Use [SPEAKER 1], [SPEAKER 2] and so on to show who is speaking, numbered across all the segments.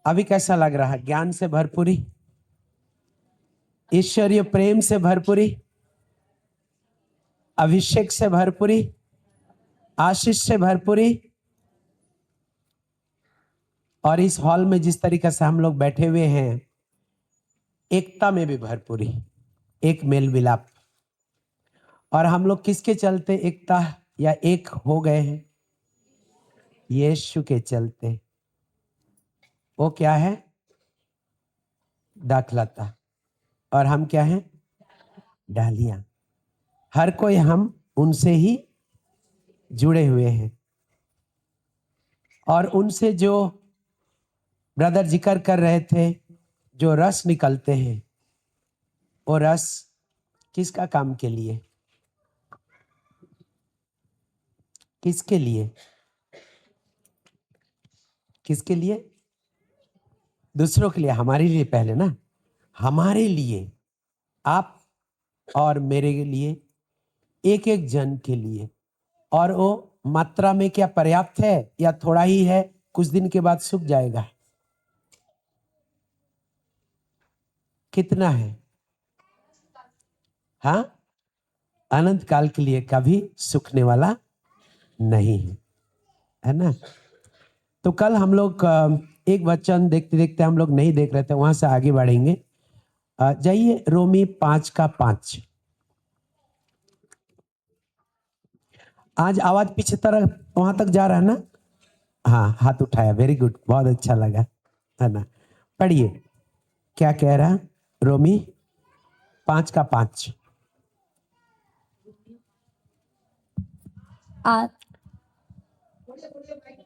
[SPEAKER 1] अभी कैसा लग रहा है? ज्ञान से भरपूरी, ईश्वरीय प्रेम से भरपूरी, अभिषेक से भरपूरी, आशीष से भरपूरी। और इस हॉल में जिस तरीके से हम लोग बैठे हुए हैं, एकता में भी भरपूरी, एक मेल मिलाप। और हम लोग किसके चलते एकता या एक हो गए हैं? यीशु के चलते। वो क्या है? दाखलता। और हम क्या हैं? डालियां। हर कोई हम उनसे ही जुड़े हुए हैं। और उनसे जो ब्रदर जिक्र कर रहे थे, जो रस निकलते हैं, वो रस किसका काम के लिए? किसके लिए? किसके लिए? दूसरों के लिए, हमारे लिए पहले ना, हमारे लिए, आप और मेरे लिए, एक एक जन के लिए। और वो मात्रा में क्या पर्याप्त है या थोड़ा ही है? कुछ दिन के बाद सूख जाएगा। कितना है? हाँ, अनंत काल के लिए, कभी सूखने वाला नहीं है, है ना? तो कल हम लोग एक वचन देखते देखते, हम लोग नहीं देख रहे थे, वहां से आगे बढ़ेंगे। जाइए रोमी 5:5। आज आवाज पीछे तरफ वहां तक जा रहा है ना? हाँ, हाथ उठाया, वेरी गुड, बहुत अच्छा लगा, है ना? पढ़िए, क्या कह रहा? रोमी 5:5।
[SPEAKER 2] आ-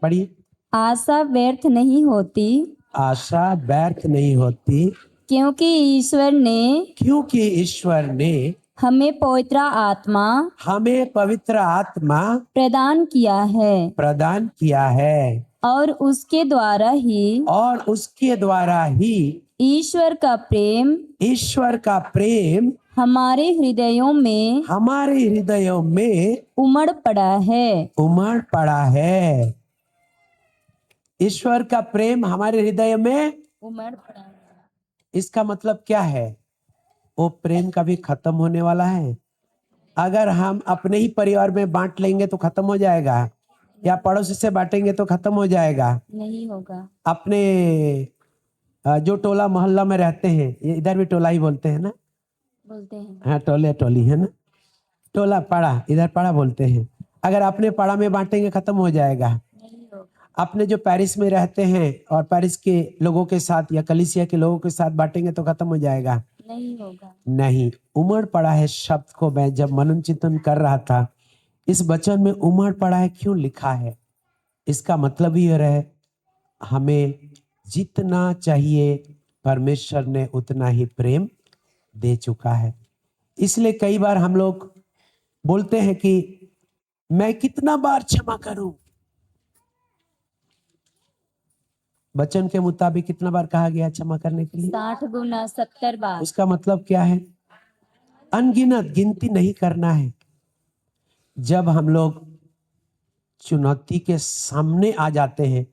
[SPEAKER 1] पढ़िए।
[SPEAKER 2] आशा व्यर्थ नहीं होती,
[SPEAKER 1] आशा व्यर्थ नहीं होती,
[SPEAKER 2] क्योंकि
[SPEAKER 1] ईश्वर ने
[SPEAKER 2] हमें पवित्र आत्मा
[SPEAKER 1] हमें पवित्र आत्मा
[SPEAKER 2] प्रदान किया है
[SPEAKER 1] और
[SPEAKER 2] उसके द्वारा ही ईश्वर का प्रेम
[SPEAKER 1] हमारे हृदयों में
[SPEAKER 2] उमड़ पड़ा है।
[SPEAKER 1] ईश्वर का प्रेम हमारे हृदय में
[SPEAKER 2] उमड़ पड़ा है।
[SPEAKER 1] इसका मतलब क्या है? वो प्रेम कभी खत्म होने वाला है? अगर हम अपने ही परिवार में बांट लेंगे तो खत्म हो जाएगा, या पड़ोसी से बांटेंगे तो खत्म हो जाएगा?
[SPEAKER 2] नहीं होगा।
[SPEAKER 1] अपने जो टोला मोहल्ला में रहते हैं, ये इधर भी टोला ही बोलते हैं ना?
[SPEAKER 2] बोलते हैं।
[SPEAKER 1] हाँ, टोले टोली है ना, टोला पाड़ा, इधर पाड़ा बोलते हैं। अगर अपने पाड़ा में बांटेंगे खत्म हो जाएगा।
[SPEAKER 2] नहीं होगा।
[SPEAKER 1] अपने जो पेरिस में रहते हैं और पेरिस के लोगों के साथ या कलीसिया के लोगों के साथ बांटेंगे तो खत्म हो जाएगा।
[SPEAKER 2] नहीं होगा।
[SPEAKER 1] नहीं, उमड़ पड़ा है शब्द को मैं जब मनन चिंतन कर रहा था, इस वचन में उमड़ पड़ा है क्यों लिखा है? इसका मतलब ये रहे, हमें जितना चाहिए परमेश्वर ने उतना ही प्रेम दे चुका है। इसलिए कई बार हम लोग बोलते हैं कि मैं कितना बार क्षमा करूं? वचन के मुताबिक कितना बार कहा गया क्षमा करने के लिए?
[SPEAKER 2] 60 गुना 70 बार।
[SPEAKER 1] उसका मतलब क्या है? अनगिनत, गिनती नहीं करना है। जब हम लोग चुनौती के सामने आ जाते हैं,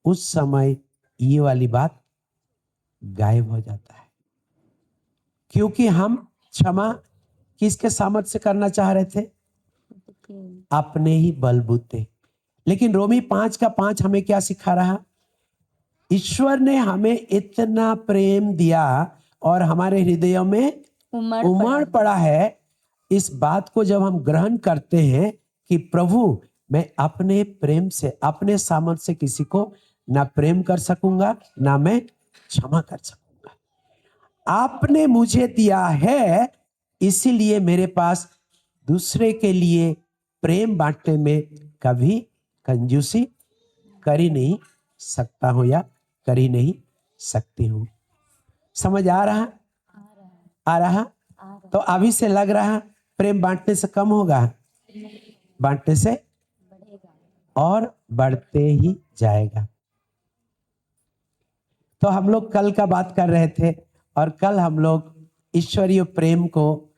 [SPEAKER 1] उस समय ये वाली बात गायब हो जाता है, क्योंकि हम क्षमा किसके सामर्थ्य से करना चाह रहे थे? अपने ही बलबूते। लेकिन रोमी 5:5 हमें क्या सिखा रहा? ईश्वर ने हमें इतना प्रेम दिया और हमारे हृदयों में उमड़ पड़ा है। इस बात को जब हम ग्रहण करते हैं कि प्रभु, मैं अपने प्रेम से, अपने सामर्थ्य से किसी को ना प्रेम कर सकूंगा, ना मैं क्षमा कर सकूंगा। आपने मुझे दिया है, इसीलिए मेरे पास दूसरे के लिए प्रेम बांटने में कभी कंजूसी कर ही नहीं सकता हूं या कर ही नहीं सकती हूं। समझ आ रहा? आ रहा? तो अभी से लग रहा प्रेम बांटने से कम होगा, बांटने से और बढ़ते ही जाएगा। तो हम लोग कल का बात कर रहे थे और कल हम लोग ईश्वरीय प्रेम को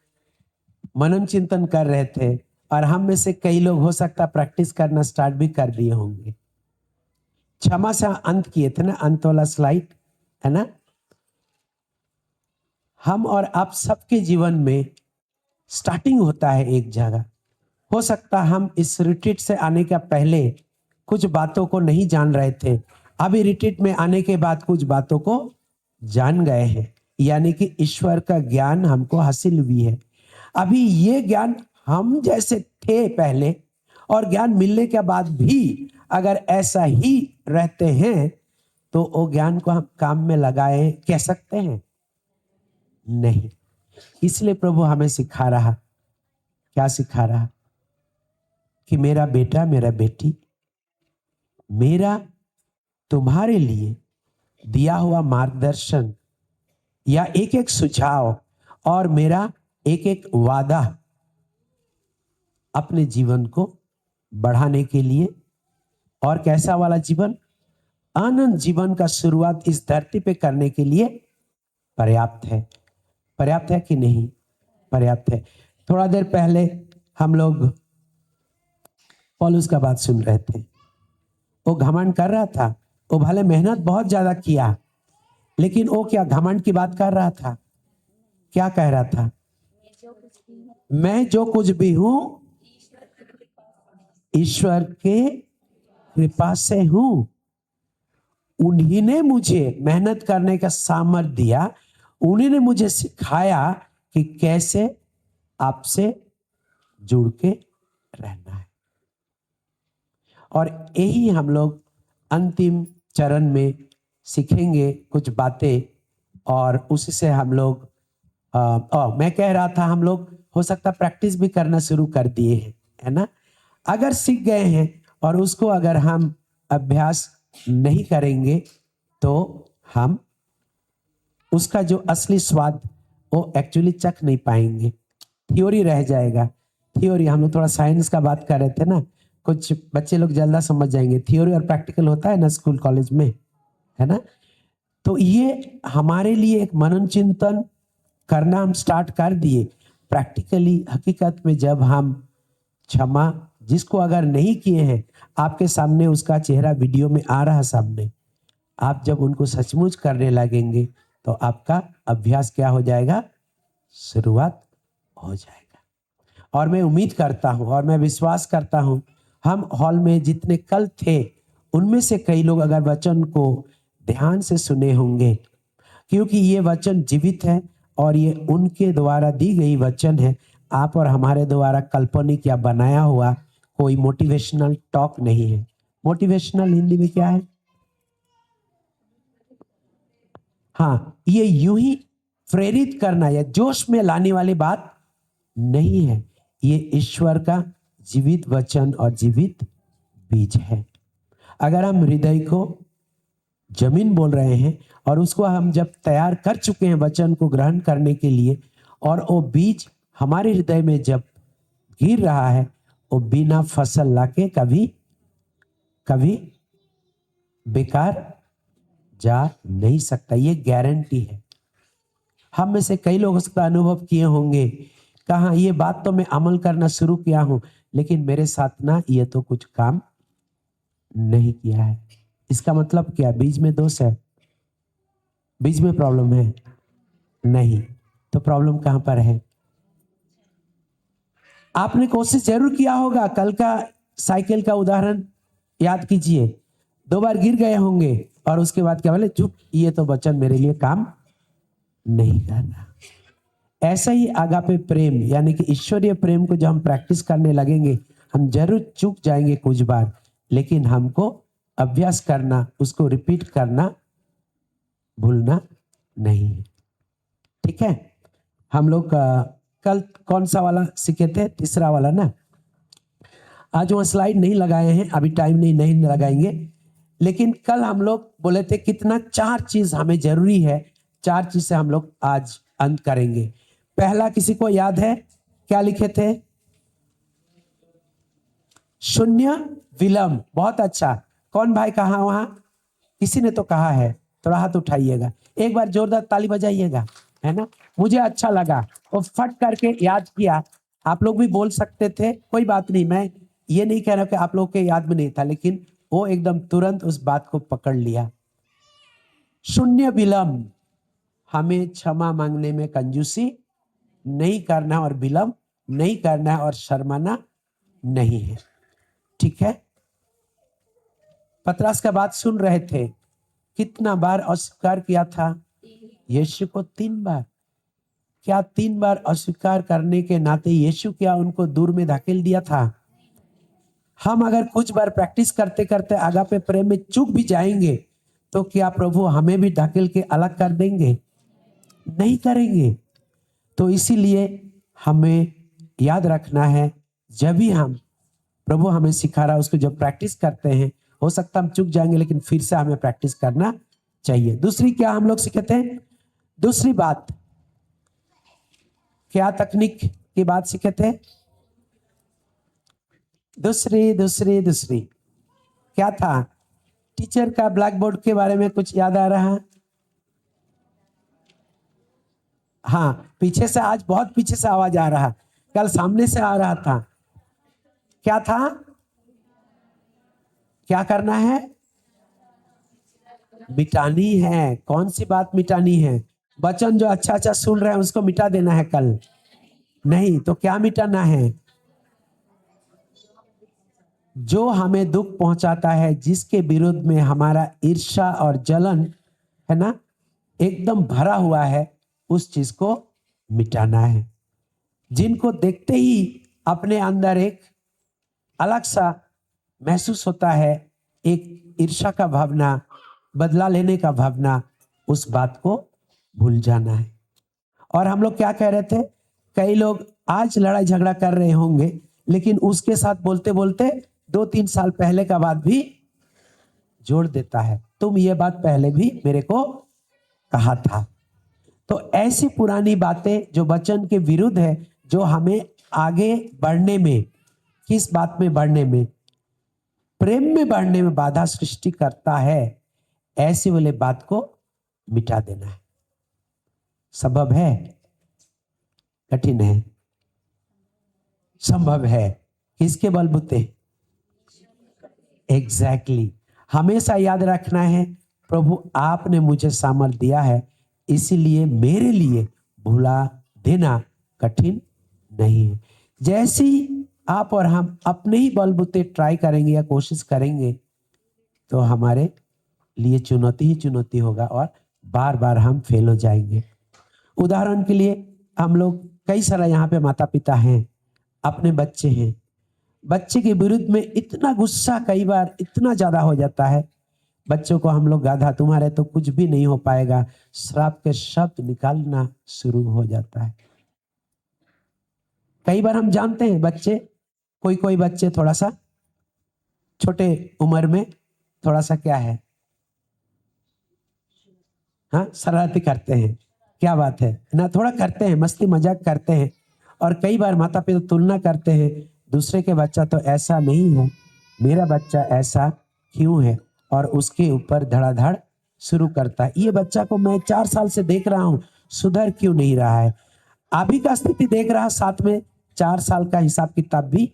[SPEAKER 1] मनन चिंतन कर रहे थे, और हम में से कई लोग हो सकता प्रैक्टिस करना स्टार्ट भी कर दिए होंगे। क्षमा से अंत किए थे ना, अंत वाला स्लाइड है ना। हम और आप सबके जीवन में स्टार्टिंग होता है एक जगह। हो सकता हम इस रिट्रीट से आने के पहले कुछ बातों को नहीं जान रहे थे, अभी रिट्रीट में आने के बाद कुछ बातों को जान गए हैं, यानी कि ईश्वर का ज्ञान हमको हासिल हुई है। अभी ये ज्ञान हम जैसे थे पहले, और ज्ञान मिलने के बाद भी अगर ऐसा ही रहते हैं तो वो ज्ञान को हम काम में लगाए कह सकते हैं? नहीं। इसलिए प्रभु हमें सिखा रहा, क्या सिखा रहा? कि मेरा बेटा, मेरा बेटी, मेरा तुम्हारे लिए दिया हुआ मार्गदर्शन या एक एक सुझाव और मेरा एक एक वादा अपने जीवन को बढ़ाने के लिए, और कैसा वाला जीवन? आनंद जीवन का शुरुआत इस धरती पे करने के लिए पर्याप्त है। पर्याप्त है कि नहीं? पर्याप्त है। थोड़ा देर पहले हम लोग पौलुस का बात सुन रहे थे। वो घमंड कर रहा था, वो भले मेहनत बहुत ज्यादा किया, लेकिन वो क्या घमंड की बात कर रहा था? क्या कह रहा था? मैं जो कुछ भी हूं ईश्वर के कृपा से हूं। उन्हीं ने मुझे मेहनत करने का सामर्थ्य दिया, उन्हीं ने मुझे सिखाया कि कैसे आपसे जुड़ के रहना है। और यही हम लोग अंतिम चरण में सीखेंगे कुछ बातें, और उससे हम लोग मैं कह रहा था हम लोग हो सकता प्रैक्टिस भी करना शुरू कर दिए हैं, है ना। अगर सीख गए हैं और उसको अगर हम अभ्यास नहीं करेंगे तो हम उसका जो असली स्वाद वो एक्चुअली चख नहीं पाएंगे, थ्योरी रह जाएगा। थ्योरी, हम लोग थोड़ा साइंस का बात कर रहे थे ना, कुछ बच्चे लोग जल्दा समझ जाएंगे। थ्योरी और प्रैक्टिकल होता है ना स्कूल कॉलेज में, है ना। तो ये हमारे लिए एक मनन चिंतन करना हम स्टार्ट कर दिए। प्रैक्टिकली हकीकत में जब हम क्षमा, जिसको अगर नहीं किए हैं, आपके सामने उसका चेहरा वीडियो में आ रहा सामने, आप जब उनको सचमुच करने लगेंगे तो आपका अभ्यास क्या हो जाएगा? शुरुआत हो जाएगा। और मैं उम्मीद करता हूं और मैं विश्वास करता हूं, हम हॉल में जितने कल थे उनमें से कई लोग अगर वचन को ध्यान से सुने होंगे, क्योंकि ये वचन जीवित है और ये उनके द्वारा दी गई वचन है। आप और हमारे द्वारा काल्पनिक या बनाया हुआ कोई मोटिवेशनल टॉक नहीं है। मोटिवेशनल हिंदी में क्या है? हाँ, ये यूं ही प्रेरित करना या जोश में लाने वाली बात नहीं है। ये ईश्वर का जीवित वचन और जीवित बीज है। अगर हम हृदय को जमीन बोल रहे हैं और उसको हम जब तैयार कर चुके हैं वचन को ग्रहण करने के लिए, और वो बीज हमारे हृदय में जब गिर रहा है, वो बिना फसल लाके कभी कभी बेकार जा नहीं सकता। ये गारंटी है। हम में से कई लोग उसका अनुभव किए होंगे, कहा ये बात तो मैं अमल करना शुरू किया हूं, लेकिन मेरे साथ ना ये तो कुछ काम नहीं किया है। इसका मतलब क्या? बीज में दोष है? बीज में प्रॉब्लम है? नहीं। तो प्रॉब्लम कहां पर है? आपने कोशिश जरूर किया होगा। कल का साइकिल का उदाहरण याद कीजिए, 2 बार गिर गए होंगे और उसके बाद क्या बोले? चुप, ये तो वचन मेरे लिए काम नहीं करना। ऐसा ही आगापे प्रेम यानी कि ईश्वरीय प्रेम को जब हम प्रैक्टिस करने लगेंगे, हम जरूर चूक जाएंगे कुछ बार, लेकिन हमको अभ्यास करना, उसको रिपीट करना भूलना नहीं है। ठीक है। हम लोग कल कौन सा वाला सीखे थे? तीसरा वाला ना। आज वहां स्लाइड नहीं लगाए हैं, अभी टाइम नहीं लगाएंगे, लेकिन कल हम लोग बोले थे कितना 4 चीज हमें जरूरी है। 4 चीज से हम लोग आज अंत करेंगे। पहला, किसी को याद है क्या लिखे थे? शून्य विलंब। बहुत अच्छा। कौन भाई कहा वहां? किसी ने तो कहा है, थोड़ा हाथ उठाइएगा, एक बार जोरदार ताली बजाइएगा, है ना। मुझे अच्छा लगा और फट करके याद किया। आप लोग भी बोल सकते थे, कोई बात नहीं, मैं ये नहीं कह रहा कि आप लोग के याद में नहीं था, लेकिन वो एकदम तुरंत उस बात को पकड़ लिया। शून्य विलंब, हमें क्षमा मांगने में कंजूसी नहीं करना और विलंब नहीं करना है और शर्माना नहीं है। ठीक है। पतरस का बात सुन रहे थे, कितना बार अस्वीकार किया था यीशु को? 3 बार। क्या 3 बार अस्वीकार करने के नाते यीशु क्या उनको दूर में धकेल दिया था? हम अगर कुछ बार प्रैक्टिस करते करते आगापे प्रेम में चूक भी जाएंगे तो क्या प्रभु हमें भी धकेल के अलग कर देंगे? नहीं करेंगे। तो इसीलिए हमें याद रखना है, जब भी हम प्रभु हमें सिखा रहा है उसको जब प्रैक्टिस करते हैं, हो सकता हम चूक जाएंगे लेकिन फिर से हमें प्रैक्टिस करना चाहिए। दूसरी क्या हम लोग सीखते हैं? दूसरी बात क्या तकनीक की बात सीखे थे? दूसरी क्या था? टीचर का ब्लैक बोर्ड के बारे में कुछ याद आ रहा है? हाँ, पीछे से, आज बहुत पीछे से आवाज आ रहा, कल सामने से आ रहा था। क्या था? क्या करना है? मिटानी है। कौन सी बात मिटानी है? वचन जो अच्छा अच्छा सुन रहे हैं उसको मिटा देना है कल? नहीं। तो क्या मिटाना है? जो हमें दुख पहुंचाता है, जिसके विरुद्ध में हमारा ईर्ष्या और जलन है ना एकदम भरा हुआ है, उस चीज को मिटाना है। जिनको देखते ही अपने अंदर एक अलग सा महसूस होता है, एक ईर्ष्या का भावना, बदला लेने का भावना, उस बात को भूल जाना है। और हम लोग क्या कह रहे थे? कई लोग आज लड़ाई झगड़ा कर रहे होंगे लेकिन उसके साथ बोलते बोलते 2-3 साल पहले का बात भी जोड़ देता है, तुम ये बात पहले भी मेरे को कहा था। तो ऐसी पुरानी बातें जो वचन के विरुद्ध है, जो हमें आगे बढ़ने में, किस बात में बढ़ने में? प्रेम में बढ़ने में बाधा सृष्टि करता है, ऐसी वाले बात को मिटा देना है। संभव है? कठिन है? संभव है। किसके बलबूते? एग्जैक्टली। हमेशा याद रखना है, प्रभु आपने मुझे सामर्थ दिया है, इसीलिए मेरे लिए भुला देना कठिन नहीं है। जैसी आप और हम अपने ही बलबूते ट्राई करेंगे या कोशिश करेंगे तो हमारे लिए चुनौती ही चुनौती होगा और बार बार हम फेल हो जाएंगे। उदाहरण के लिए हम लोग कई सारा यहाँ पे माता पिता हैं, अपने बच्चे हैं, बच्चे के विरुद्ध में इतना गुस्सा कई बार इतना ज्यादा हो जाता है, बच्चों को हम लोग गाधा, तुम्हारे तो कुछ भी नहीं हो पाएगा, श्राप के शब्द निकालना शुरू हो जाता है। कई बार हम जानते हैं बच्चे, कोई बच्चे थोड़ा सा छोटे उम्र में थोड़ा सा क्या है, हाँ, शरारती करते हैं। क्या बात है ना, थोड़ा करते हैं, मस्ती मजाक करते हैं। और कई बार माता पिता तुलना करते हैं, दूसरे के बच्चा तो ऐसा नहीं है, मेरा बच्चा ऐसा क्यों है, और उसके ऊपर धड़ाधड़ शुरू करता है। ये बच्चा को मैं 4 साल से देख रहा हूं, सुधर क्यों नहीं रहा है? अभी का स्थिति देख रहा, साथ में 4 साल का हिसाब किताब भी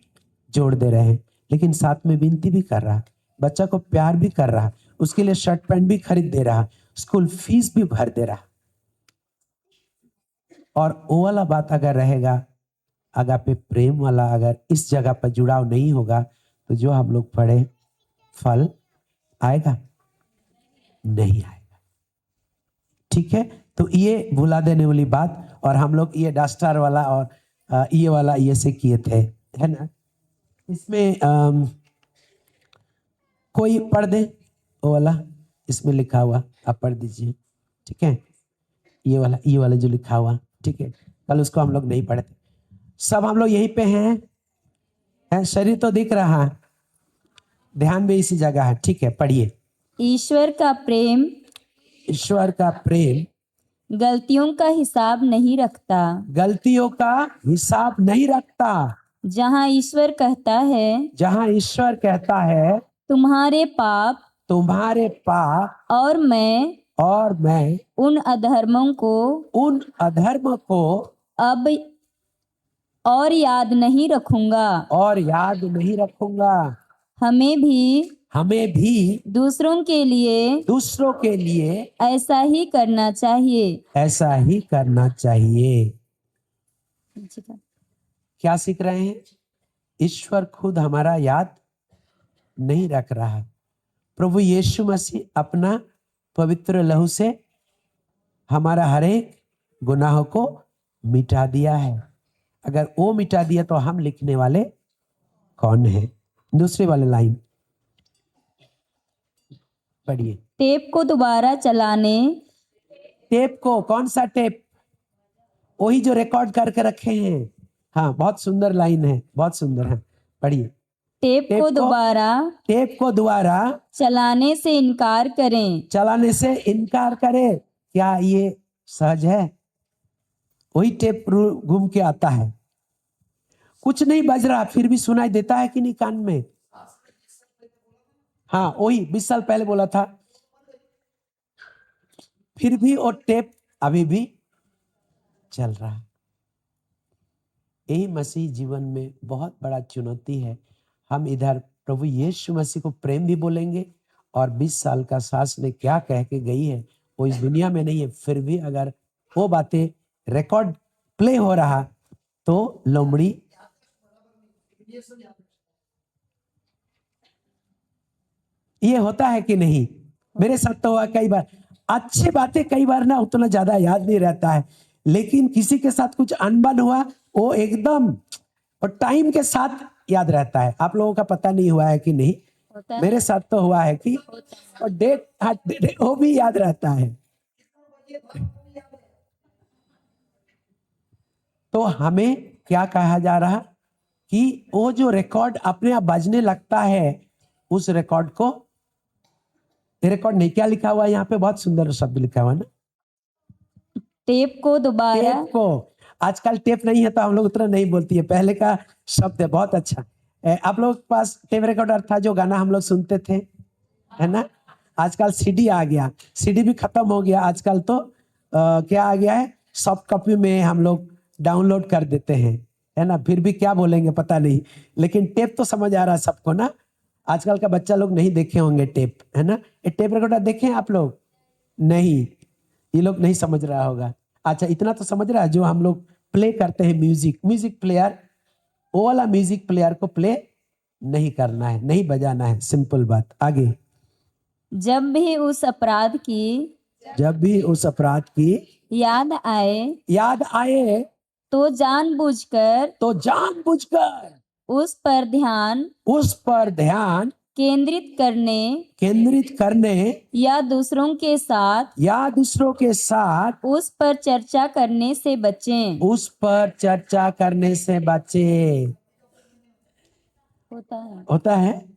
[SPEAKER 1] जोड़ दे रहे हैं, लेकिन साथ में विनती भी कर रहा, बच्चा को प्यार भी कर रहा, उसके लिए शर्ट पैंट भी खरीद दे रहा, स्कूल फीस भी भर दे रहा। और वो वाला बात अगर रहेगा, अगापे प्रेम वाला अगर इस जगह पर जुड़ाव नहीं होगा, तो जो हम लोग पढ़े फल आएगा? नहीं आएगा। ठीक है। तो ये भुला देने वाली बात, और हम लोग ये डस्टर वाला और ये वाला ये से किए थे, है ना। इसमें कोई पढ़ दे वो वाला, इसमें लिखा हुआ आप पढ़ दीजिए। ठीक है, ये वाला जो लिखा हुआ, ठीक है, कल उसको हम लोग नहीं पढ़े थे। सब हम लोग यहीं पे हैं, शरीर तो दिख रहा है, ध्यान भी इसी जगह है। ठीक है, पढ़िए।
[SPEAKER 2] ईश्वर का प्रेम
[SPEAKER 1] ईश्वर का प्रेम
[SPEAKER 2] गलतियों का हिसाब नहीं रखता।
[SPEAKER 1] गलतियों का हिसाब नहीं रखता।
[SPEAKER 2] जहाँ ईश्वर कहता है,
[SPEAKER 1] जहाँ ईश्वर कहता है
[SPEAKER 2] तुम्हारे पाप
[SPEAKER 1] तुम्हारे पाप
[SPEAKER 2] और मैं उन अधर्मों को अब और याद नहीं रखूंगा।
[SPEAKER 1] और याद नहीं रखूंगा।
[SPEAKER 2] हमें भी
[SPEAKER 1] हमें भी
[SPEAKER 2] दूसरों के लिए ऐसा ही करना चाहिए।
[SPEAKER 1] क्या सीख रहे हैं? ईश्वर खुद हमारा याद नहीं रख रहा है। प्रभु यीशु मसीह अपना पवित्र लहू से हमारा हर एक गुनाहों को मिटा दिया है। अगर वो मिटा दिया तो हम लिखने वाले कौन है? दूसरी वाले लाइन पढ़िए।
[SPEAKER 2] टेप को दोबारा चलाने,
[SPEAKER 1] टेप को, कौन सा टेप? वही जो रिकॉर्ड करके रखे हैं। हाँ, बहुत सुंदर लाइन है, बहुत सुंदर है, पढ़िए।
[SPEAKER 2] टेप को दोबारा चलाने से इनकार
[SPEAKER 1] करें। क्या ये सहज है? वही टेप घूम के आता है, कुछ नहीं बज रहा, फिर भी सुनाई देता है कि नहीं कान में? हाँ, वही 20 साल पहले बोला था, फिर भी वो टेप अभी भी चल रहा है। यही मसीह जीवन में बहुत बड़ा चुनौती है। हम इधर प्रभु यीशु मसीह को प्रेम भी बोलेंगे और 20 साल का सास ने क्या कह के गई है वो इस दुनिया में नहीं है, फिर भी अगर वो बातें रिकॉर्ड प्ले हो रहा तो लोमड़ी ये होता है कि नहीं? मेरे साथ तो हुआ कई बार। अच्छी बातें कई बार ना उतना ज्यादा याद नहीं रहता है, लेकिन किसी के साथ कुछ अनबन हुआ वो एकदम और टाइम के साथ याद रहता है। आप लोगों का पता नहीं हुआ है कि नहीं? मेरे साथ तो हुआ है कि और डेट वो भी याद रहता है। तो हमें क्या कहा जा रहा कि वो जो रिकॉर्ड अपने आप बजने लगता है, उस रिकॉर्ड को, रिकॉर्ड नहीं, क्या लिखा हुआ है यहाँ पे? बहुत सुंदर शब्द लिखा हुआ है ना,
[SPEAKER 2] टेप को दोबारा।
[SPEAKER 1] टेप को, आजकल टेप नहीं है तो हम लोग उतना नहीं बोलती है, पहले का शब्द है, बहुत अच्छा। आप लोग के पास टेप रिकॉर्डर था जो गाना हम लोग सुनते थे, है ना? आजकल सीडी आ गया, सीडी भी खत्म हो गया, आजकल तो क्या आ गया है, सॉफ्ट कॉपी में हम लोग डाउनलोड कर देते हैं, है ना? फिर भी क्या बोलेंगे पता नहीं, लेकिन टेप तो समझ आ रहा है सबको ना। आजकल का बच्चा लोग नहीं देखे होंगे टेप, है ना? ये टेप रिकॉर्डर देखे हैं आप लोग? नहीं, ये लोग नहीं समझ रहा होगा। अच्छा, इतना तो समझ रहा है जो हम लोग प्ले करते हैं म्यूजिक प्लेयर, वो वाला म्यूजिक प्लेयर को प्ले नहीं करना है, नहीं बजाना है, सिंपल बात। आगे।
[SPEAKER 2] जब भी उस अपराध की याद आए तो जानबूझकर उस पर ध्यान केंद्रित करने या दूसरों के साथ उस पर चर्चा करने से बचें।
[SPEAKER 1] होता है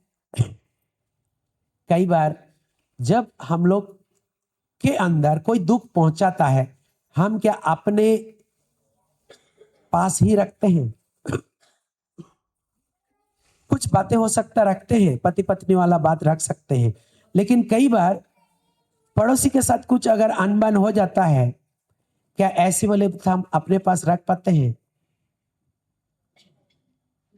[SPEAKER 1] कई बार जब हम लोग के अंदर कोई दुख पहुंचाता है, हम क्या अपने पास ही रखते हैं? कुछ बातें हो सकता रखते हैं, पति पत्नी वाला बात रख सकते हैं, लेकिन कई बार पड़ोसी के साथ कुछ अगर अनबन हो जाता है, क्या ऐसे वाले हम अपने पास रख पाते हैं?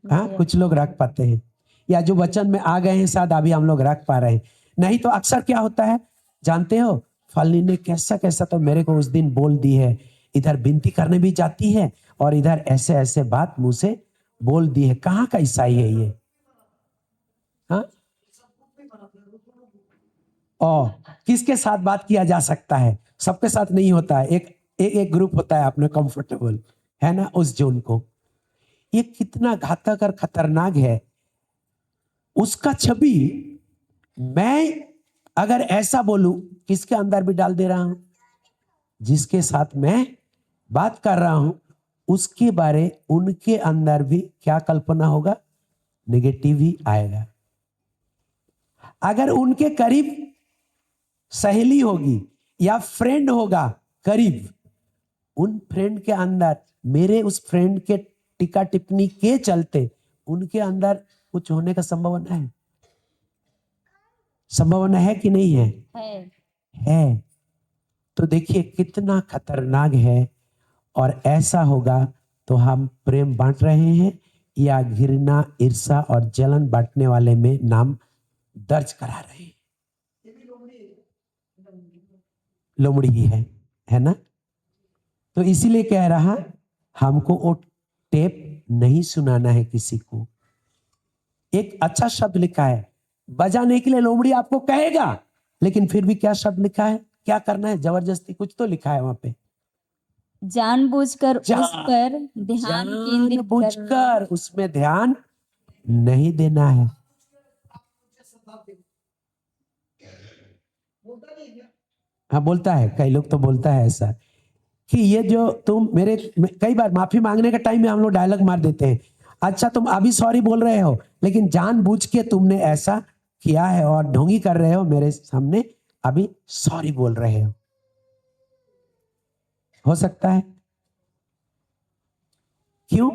[SPEAKER 1] हाँ, कुछ लोग रख पाते हैं, या जो वचन में आ गए हैं शायद अभी हम लोग रख पा रहे हैं, नहीं तो अक्सर क्या होता है जानते हो, फलनी ने कैसा कैसा तो मेरे को उस दिन बोल दी है, इधर विनती करने भी जाती है और इधर ऐसे ऐसे बात मुंह से बोल दी है। कहाँ का ईसाई है ये? हाँ, और किसके साथ बात किया जा सकता है? सबके साथ नहीं होता है, एक ग्रुप होता है अपने कंफर्टेबल, है ना, उस जोन को। ये कितना घातक और खतरनाक है। उसका छवि मैं अगर ऐसा बोलूं, किसके अंदर भी डाल दे रहा हूं? जिसके साथ मैं बात कर रहा हूं उसके बारे उनके अंदर भी क्या कल्पना होगा? नेगेटिव ही आएगा। अगर उनके करीब सहेली होगी या फ्रेंड होगा करीब, उन फ्रेंड के अंदर मेरे उस फ्रेंड के टीका टिप्पणी के चलते उनके अंदर कुछ होने का संभावना है? संभावना है कि नहीं है? है। तो देखिए कितना खतरनाक है। और ऐसा होगा तो हम प्रेम बांट रहे हैं या घृणा, ईर्ष्या और जलन बांटने वाले में नाम दर्ज करा रहे हैं। लोमड़ी ही है ना। तो इसीलिए कह रहा हमको वो टेप नहीं सुनाना है किसी को। एक अच्छा शब्द लिखा है, बजाने के लिए लोमड़ी आपको कहेगा, लेकिन फिर भी क्या शब्द लिखा है, क्या करना है, जबरदस्ती कुछ तो लिखा है वहां पे,
[SPEAKER 2] जानबूझकर उस पर ध्यान केंद्रित करना।
[SPEAKER 1] जानबूझकर उसमें ध्यान नहीं देना है। हाँ बोलता है, कई लोग तो बोलता है ऐसा कि ये जो तुम कई बार माफी मांगने के टाइम में हम लोग डायलॉग मार देते हैं, अच्छा तुम अभी सॉरी बोल रहे हो, लेकिन जानबूझ के तुमने ऐसा किया है और ढोंगी कर रहे हो मेरे सामने, अभी सॉरी बोल रहे हो सकता है। क्यों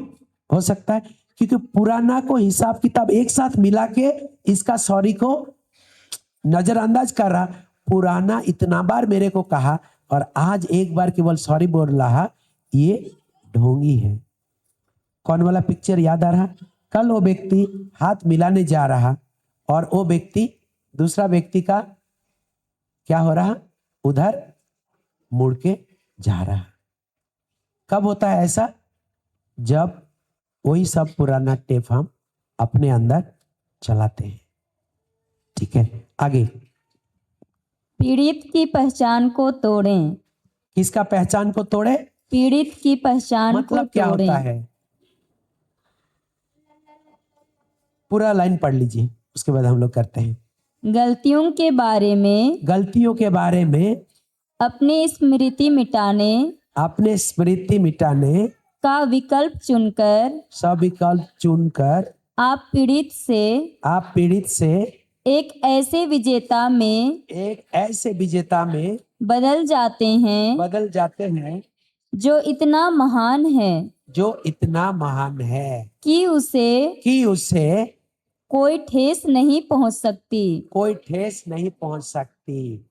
[SPEAKER 1] हो सकता है? क्योंकि पुराना को हिसाब किताब एक साथ मिला के इसका सॉरी को नजरअंदाज कर रहा। पुराना इतना बार मेरे को कहा और आज एक बार केवल सॉरी बोल रहा, ये ढोंगी है। कौन वाला पिक्चर याद आ रहा? कल वो व्यक्ति हाथ मिलाने जा रहा और वो व्यक्ति दूसरा व्यक्ति का क्या हो रहा, उधर मुड़ के जा रहा। कब होता है ऐसा? जब वही सब पुराना टेप हम अपने अंदर चलाते हैं। ठीक है, आगे।
[SPEAKER 2] पीड़ित की पहचान को तोड़ें।
[SPEAKER 1] किसका पहचान को तोड़े?
[SPEAKER 2] पीड़ित की पहचान
[SPEAKER 1] मतलब
[SPEAKER 2] को
[SPEAKER 1] क्या
[SPEAKER 2] तोड़ें।
[SPEAKER 1] होता है? पूरा लाइन पढ़ लीजिए, उसके बाद हम लोग करते हैं।
[SPEAKER 2] गलतियों के बारे में,
[SPEAKER 1] गलतियों के बारे में
[SPEAKER 2] अपनी स्मृति मिटाने
[SPEAKER 1] अपने स्मृति मिटाने
[SPEAKER 2] का विकल्प चुनकर,
[SPEAKER 1] सब विकल्प चुनकर
[SPEAKER 2] आप पीड़ित से एक ऐसे विजेता में बदल जाते हैं जो इतना महान है कि उसे कोई ठेस नहीं पहुंच सकती।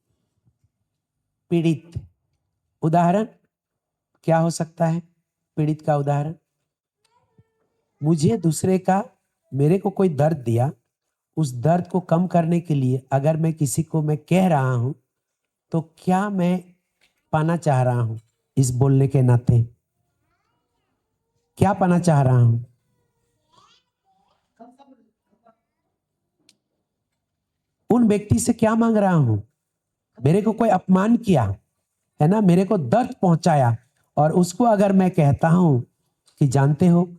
[SPEAKER 1] पीड़ित उदाहरण क्या हो सकता है? पीड़ित का उदाहरण, मुझे दूसरे का, मेरे को कोई दर्द दिया, उस दर्द को कम करने के लिए अगर मैं किसी को मैं कह रहा हूं, तो क्या मैं पाना चाह रहा हूं? इस बोलने के नाते क्या पाना चाह रहा हूं? उन व्यक्ति से क्या मांग रहा हूं? मेरे को कोई अपमान किया है ना, मेरे को दर्द पहुंचाया, और उसको अगर मैं कहता हूं कि जानते हो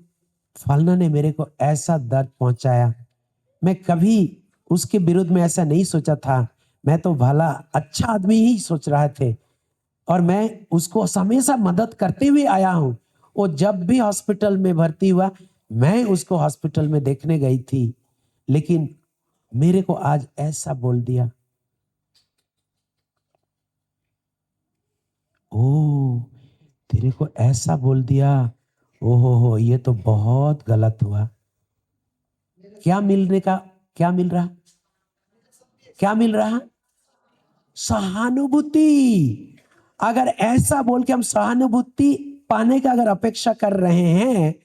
[SPEAKER 1] फलना ने मेरे को ऐसा दर्द पहुंचाया, मैं कभी उसके विरुद्ध में ऐसा नहीं सोचा था, मैं तो भला अच्छा आदमी ही सोच रहा थे, और मैं उसको हमेशा मदद करते हुए आया हूं। वो जब भी हॉस्पिटल में भर्ती हुआ, मैं उसको हॉस्पिटल में देखने गई थी, लेकिन मेरे को आज ऐसा बोल दिया। ओ, तेरे को ऐसा बोल दिया, ओहो हो, ये तो बहुत गलत हुआ। क्या मिलने का, क्या मिल रहा, क्या मिल रहा? सहानुभूति। अगर ऐसा बोल के हम सहानुभूति पाने का अगर अपेक्षा कर रहे हैं,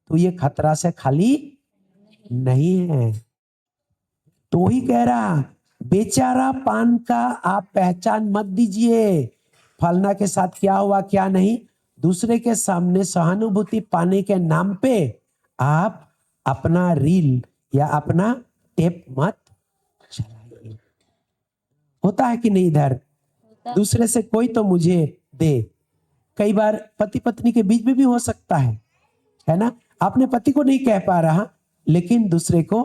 [SPEAKER 1] तो ये खतरा से खाली नहीं है। तो ही कह रहा, बेचारा पान का आप पहचान मत दीजिए, फलना के साथ क्या हुआ क्या नहीं, दूसरे के सामने सहानुभूति पाने के नाम पे आप अपना रील या अपना टेप मत चलाइए। होता है कि नहीं? इधर दूसरे से कोई तो मुझे दे। कई बार पति पत्नी के बीच में भी हो सकता है ना, अपने पति को नहीं कह पा रहा, लेकिन दूसरे को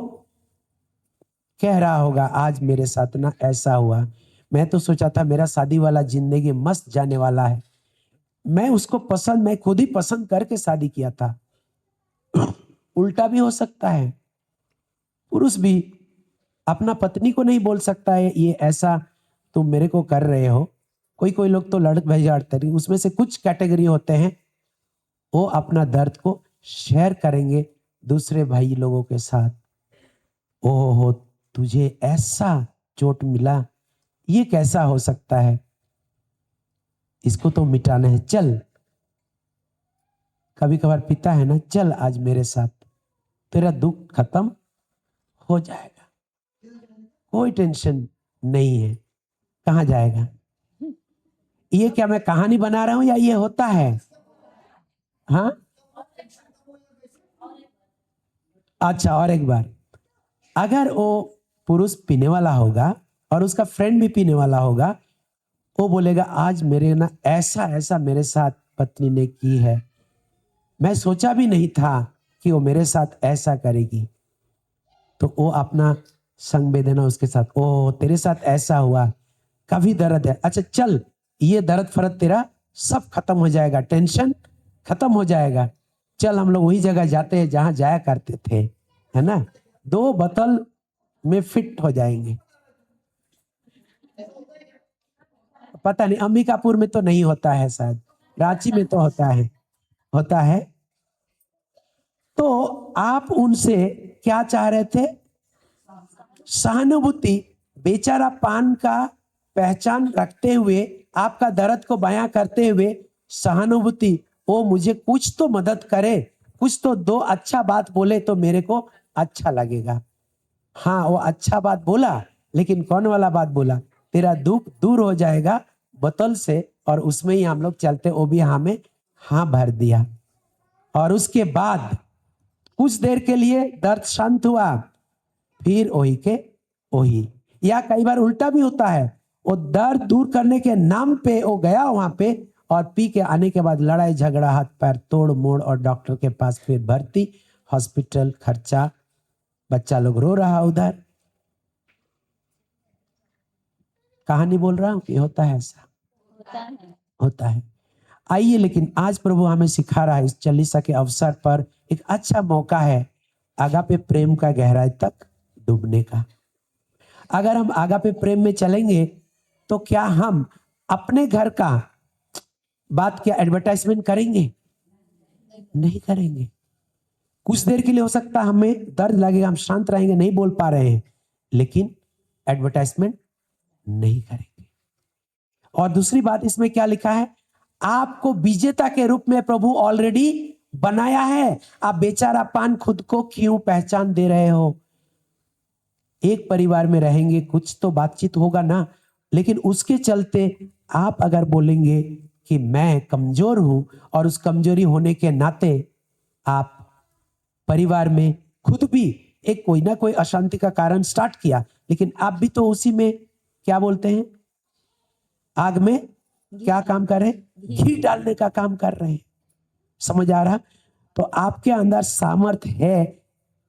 [SPEAKER 1] कह रहा होगा, आज मेरे साथ ना ऐसा हुआ, मैं तो सोचा था मेरा शादी वाला जिंदगी मस्त जाने वाला है, मैं खुद ही पसंद करके शादी किया था। उल्टा भी हो सकता है, पुरुष भी अपना पत्नी को नहीं बोल सकता है ये ऐसा तुम मेरे को कर रहे हो। कोई कोई लोग तो लड़क भेजाड़ते, उसमें से कुछ कैटेगरी होते हैं, वो अपना दर्द को शेयर करेंगे दूसरे भाई लोगों के साथ। ओहो, तुझे ऐसा चोट मिला, ये कैसा हो सकता है, इसको तो मिटाना है, चल। कभी कभार पिता है ना, चल आज मेरे साथ, तेरा दुख खत्म हो जाएगा। कोई टेंशन नहीं है। कहाँ जाएगा? ये क्या मैं कहानी बना रहा हूं या ये होता है? हाँ, अच्छा, और एक बार, अगर वो पुरुष पीने वाला होगा और उसका फ्रेंड भी पीने वाला होगा, वो बोलेगा आज मेरे ना ऐसा ऐसा मेरे साथ पत्नी ने की है, मैं सोचा भी नहीं था कि वो मेरे साथ ऐसा करेगी। तो वो अपना संवेदना उसके साथ, ओ तेरे साथ ऐसा हुआ, काफी दर्द है, अच्छा चल ये दर्द फर्द तेरा सब खत्म हो जाएगा, टेंशन खत्म हो जाएगा, चल हम लोग वही जगह जाते हैं जहां जाया करते थे, है ना, 2 बोतल में फिट हो जाएंगे। पता नहीं, अंबिकापुर में तो नहीं होता है, शायद रांची में तो होता है, होता है। तो आप उनसे क्या चाह रहे थे? सहानुभूति। बेचारा पान का पहचान रखते हुए, आपका दर्द को बयां करते हुए सहानुभूति, वो मुझे कुछ तो मदद करे, कुछ तो 2 अच्छा बात बोले तो मेरे को अच्छा लगेगा। हाँ, वो अच्छा बात बोला, लेकिन कौन वाला बात बोला? तेरा दुख दूर हो जाएगा बोतल से, और उसमें ही हम लोग चलते, वो भी हमें हाँ भर दिया। और उसके बाद कुछ देर के लिए दर्द शांत हुआ, फिर वही के वही, या कई बार उल्टा भी होता है, वो दर्द दूर करने के नाम पे वो गया वहां पे, और पी के आने के बाद लड़ाई झगड़ा, हाथ पैर तोड़ मोड़, और डॉक्टर के पास फिर भर्ती, हॉस्पिटल खर्चा, बच्चा लोग रो रहा उधर। कहानी बोल रहा हूं कि होता है ऐसा? होता है। आइए, लेकिन आज प्रभु हमें सिखा रहा है, इस चालीसा के अवसर पर एक अच्छा मौका है आगापे प्रेम का गहराई तक डूबने का। अगर हम आगापे प्रेम में चलेंगे तो क्या हम अपने घर का बात क्या एडवर्टाइजमेंट करेंगे? नहीं करेंगे। कुछ देर के लिए हो सकता है हमें दर्द लगेगा, हम शांत रहेंगे, नहीं बोल पा रहे हैं, लेकिन एडवर्टाइजमेंट नहीं करेंगे। और दूसरी बात इसमें क्या लिखा है? आपको विजेता के रूप में प्रभु ऑलरेडी बनाया है, आप बेचारा पान खुद को क्यों पहचान दे रहे हो? एक परिवार में रहेंगे, कुछ तो बातचीत होगा ना, लेकिन उसके चलते आप अगर बोलेंगे कि मैं कमजोर हूं, और उस कमजोरी होने के नाते आप परिवार में खुद भी एक कोई ना कोई अशांति का कारण स्टार्ट किया, लेकिन आप भी तो उसी में क्या बोलते हैं, आग में क्या काम कर रहे हैं? घी डालने का काम कर रहे हैं। समझ आ रहा? तो आपके अंदर सामर्थ्य है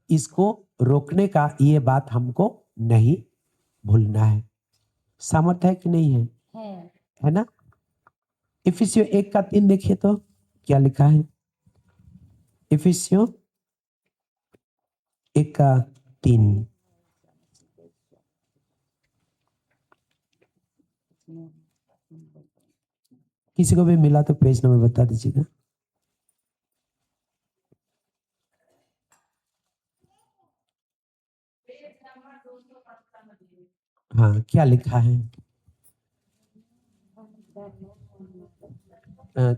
[SPEAKER 1] इसको रोकने का, ये बात हमको नहीं भूलना है। सामर्थ्य है कि नहीं है? है ना? इफिसियों 1:3 देखिए तो क्या लिखा है। इफिसियों 1:3। किसी को भी मिला तो पेज नंबर बता दीजिएगा। हाँ, क्या लिखा है?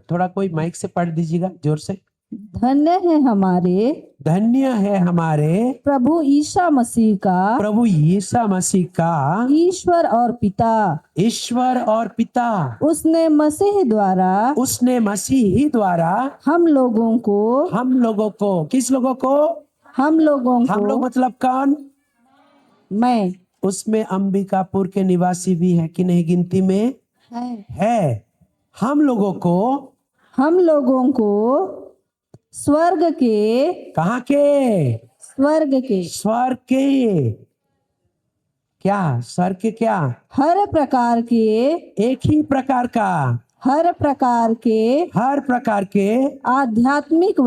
[SPEAKER 1] थोड़ा कोई माइक से पढ़ दीजिएगा जोर से।
[SPEAKER 2] धन्य है हमारे
[SPEAKER 1] धन्य है हमारे
[SPEAKER 2] प्रभु ईसा मसीह का,
[SPEAKER 1] प्रभु यीशु मसीह का
[SPEAKER 2] ईश्वर और पिता।
[SPEAKER 1] ईश्वर और पिता,
[SPEAKER 2] उसने मसीह द्वारा
[SPEAKER 1] उसने मसीह ही द्वारा
[SPEAKER 2] हम लोगों को,
[SPEAKER 1] किस लोगों को?
[SPEAKER 2] हम लोगों
[SPEAKER 1] हम लोग
[SPEAKER 2] को,
[SPEAKER 1] मतलब कौन?
[SPEAKER 2] मैं
[SPEAKER 1] उसमें अंबिकापुर के निवासी भी है कि नहीं गिनती में? है। हम लोगों को
[SPEAKER 2] स्वर्ग के,
[SPEAKER 1] कहाँ के?
[SPEAKER 2] स्वर्ग के
[SPEAKER 1] स्वर्ग के। क्या स्वर्ग के? क्या?
[SPEAKER 2] हर प्रकार के,
[SPEAKER 1] एक ही प्रकार का,
[SPEAKER 2] हर प्रकार के आध्यात्मिक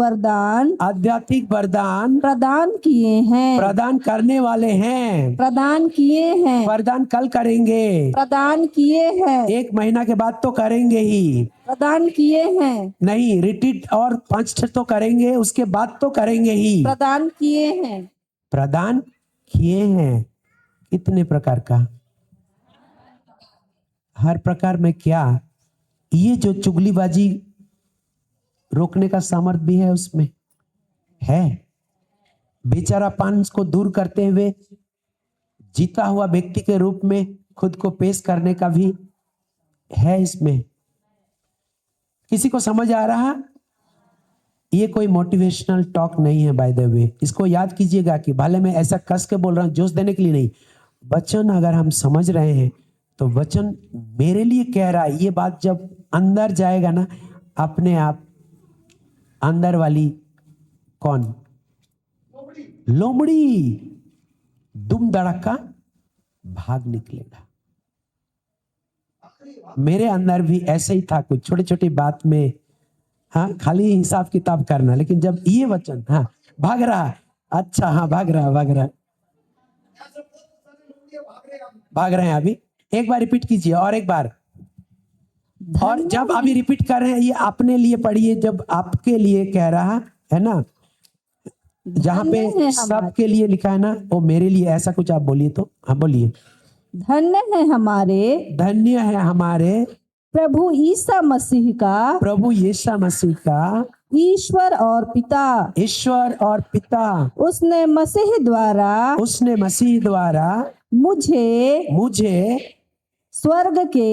[SPEAKER 1] आध्यात्मिक वरदान
[SPEAKER 2] प्रदान किए हैं,
[SPEAKER 1] प्रदान करने वाले हैं।
[SPEAKER 2] प्रदान किए हैं,
[SPEAKER 1] प्रदान कल करेंगे,
[SPEAKER 2] प्रदान किए हैं,
[SPEAKER 1] 1 महीना के बाद तो करेंगे ही,
[SPEAKER 2] प्रदान किए हैं,
[SPEAKER 1] नहीं रिट्रीट और 5 तो करेंगे, उसके बाद तो करेंगे ही।
[SPEAKER 2] प्रदान किए हैं।
[SPEAKER 1] प्रदान किए हैं। कितने प्रकार का? हर प्रकार में। क्या ये जो चुगलीबाजी रोकने का सामर्थ भी है उसमें है? बेचारा पान को दूर करते हुए जीता हुआ व्यक्ति के रूप में खुद को पेश करने का भी है इसमें। किसी को समझ आ रहा? ये कोई मोटिवेशनल टॉक नहीं है बाय द वे, इसको याद कीजिएगा कि भले मैं ऐसा कस के बोल रहा हूं जोश देने के लिए नहीं, वचन अगर हम समझ रहे हैं तो वचन मेरे लिए कह रहा है। ये बात जब अंदर जाएगा ना, अपने आप अंदर वाली कौन लोमड़ी दुम दड़का भाग निकलेगा। मेरे अंदर भी ऐसे ही था, कुछ छोटी छोटी बात में हाँ खाली हिसाब किताब करना, लेकिन जब ये वचन हाँ भाग रहा, अच्छा हाँ भाग रहा भाग रहे हैं। अभी एक बार रिपीट कीजिए और एक बार, और जब अभी रिपीट कर रहे हैं ये अपने लिए पढ़िए, जब आपके लिए कह रहा है ना, जहाँ पे सबके लिए लिखा है ना वो मेरे लिए, ऐसा कुछ आप बोलिए तो। हाँ बोलिए।
[SPEAKER 2] धन्य है हमारे प्रभु ईसा मसीह का ईश्वर और पिता। उसने मसीह द्वारा मुझे स्वर्ग के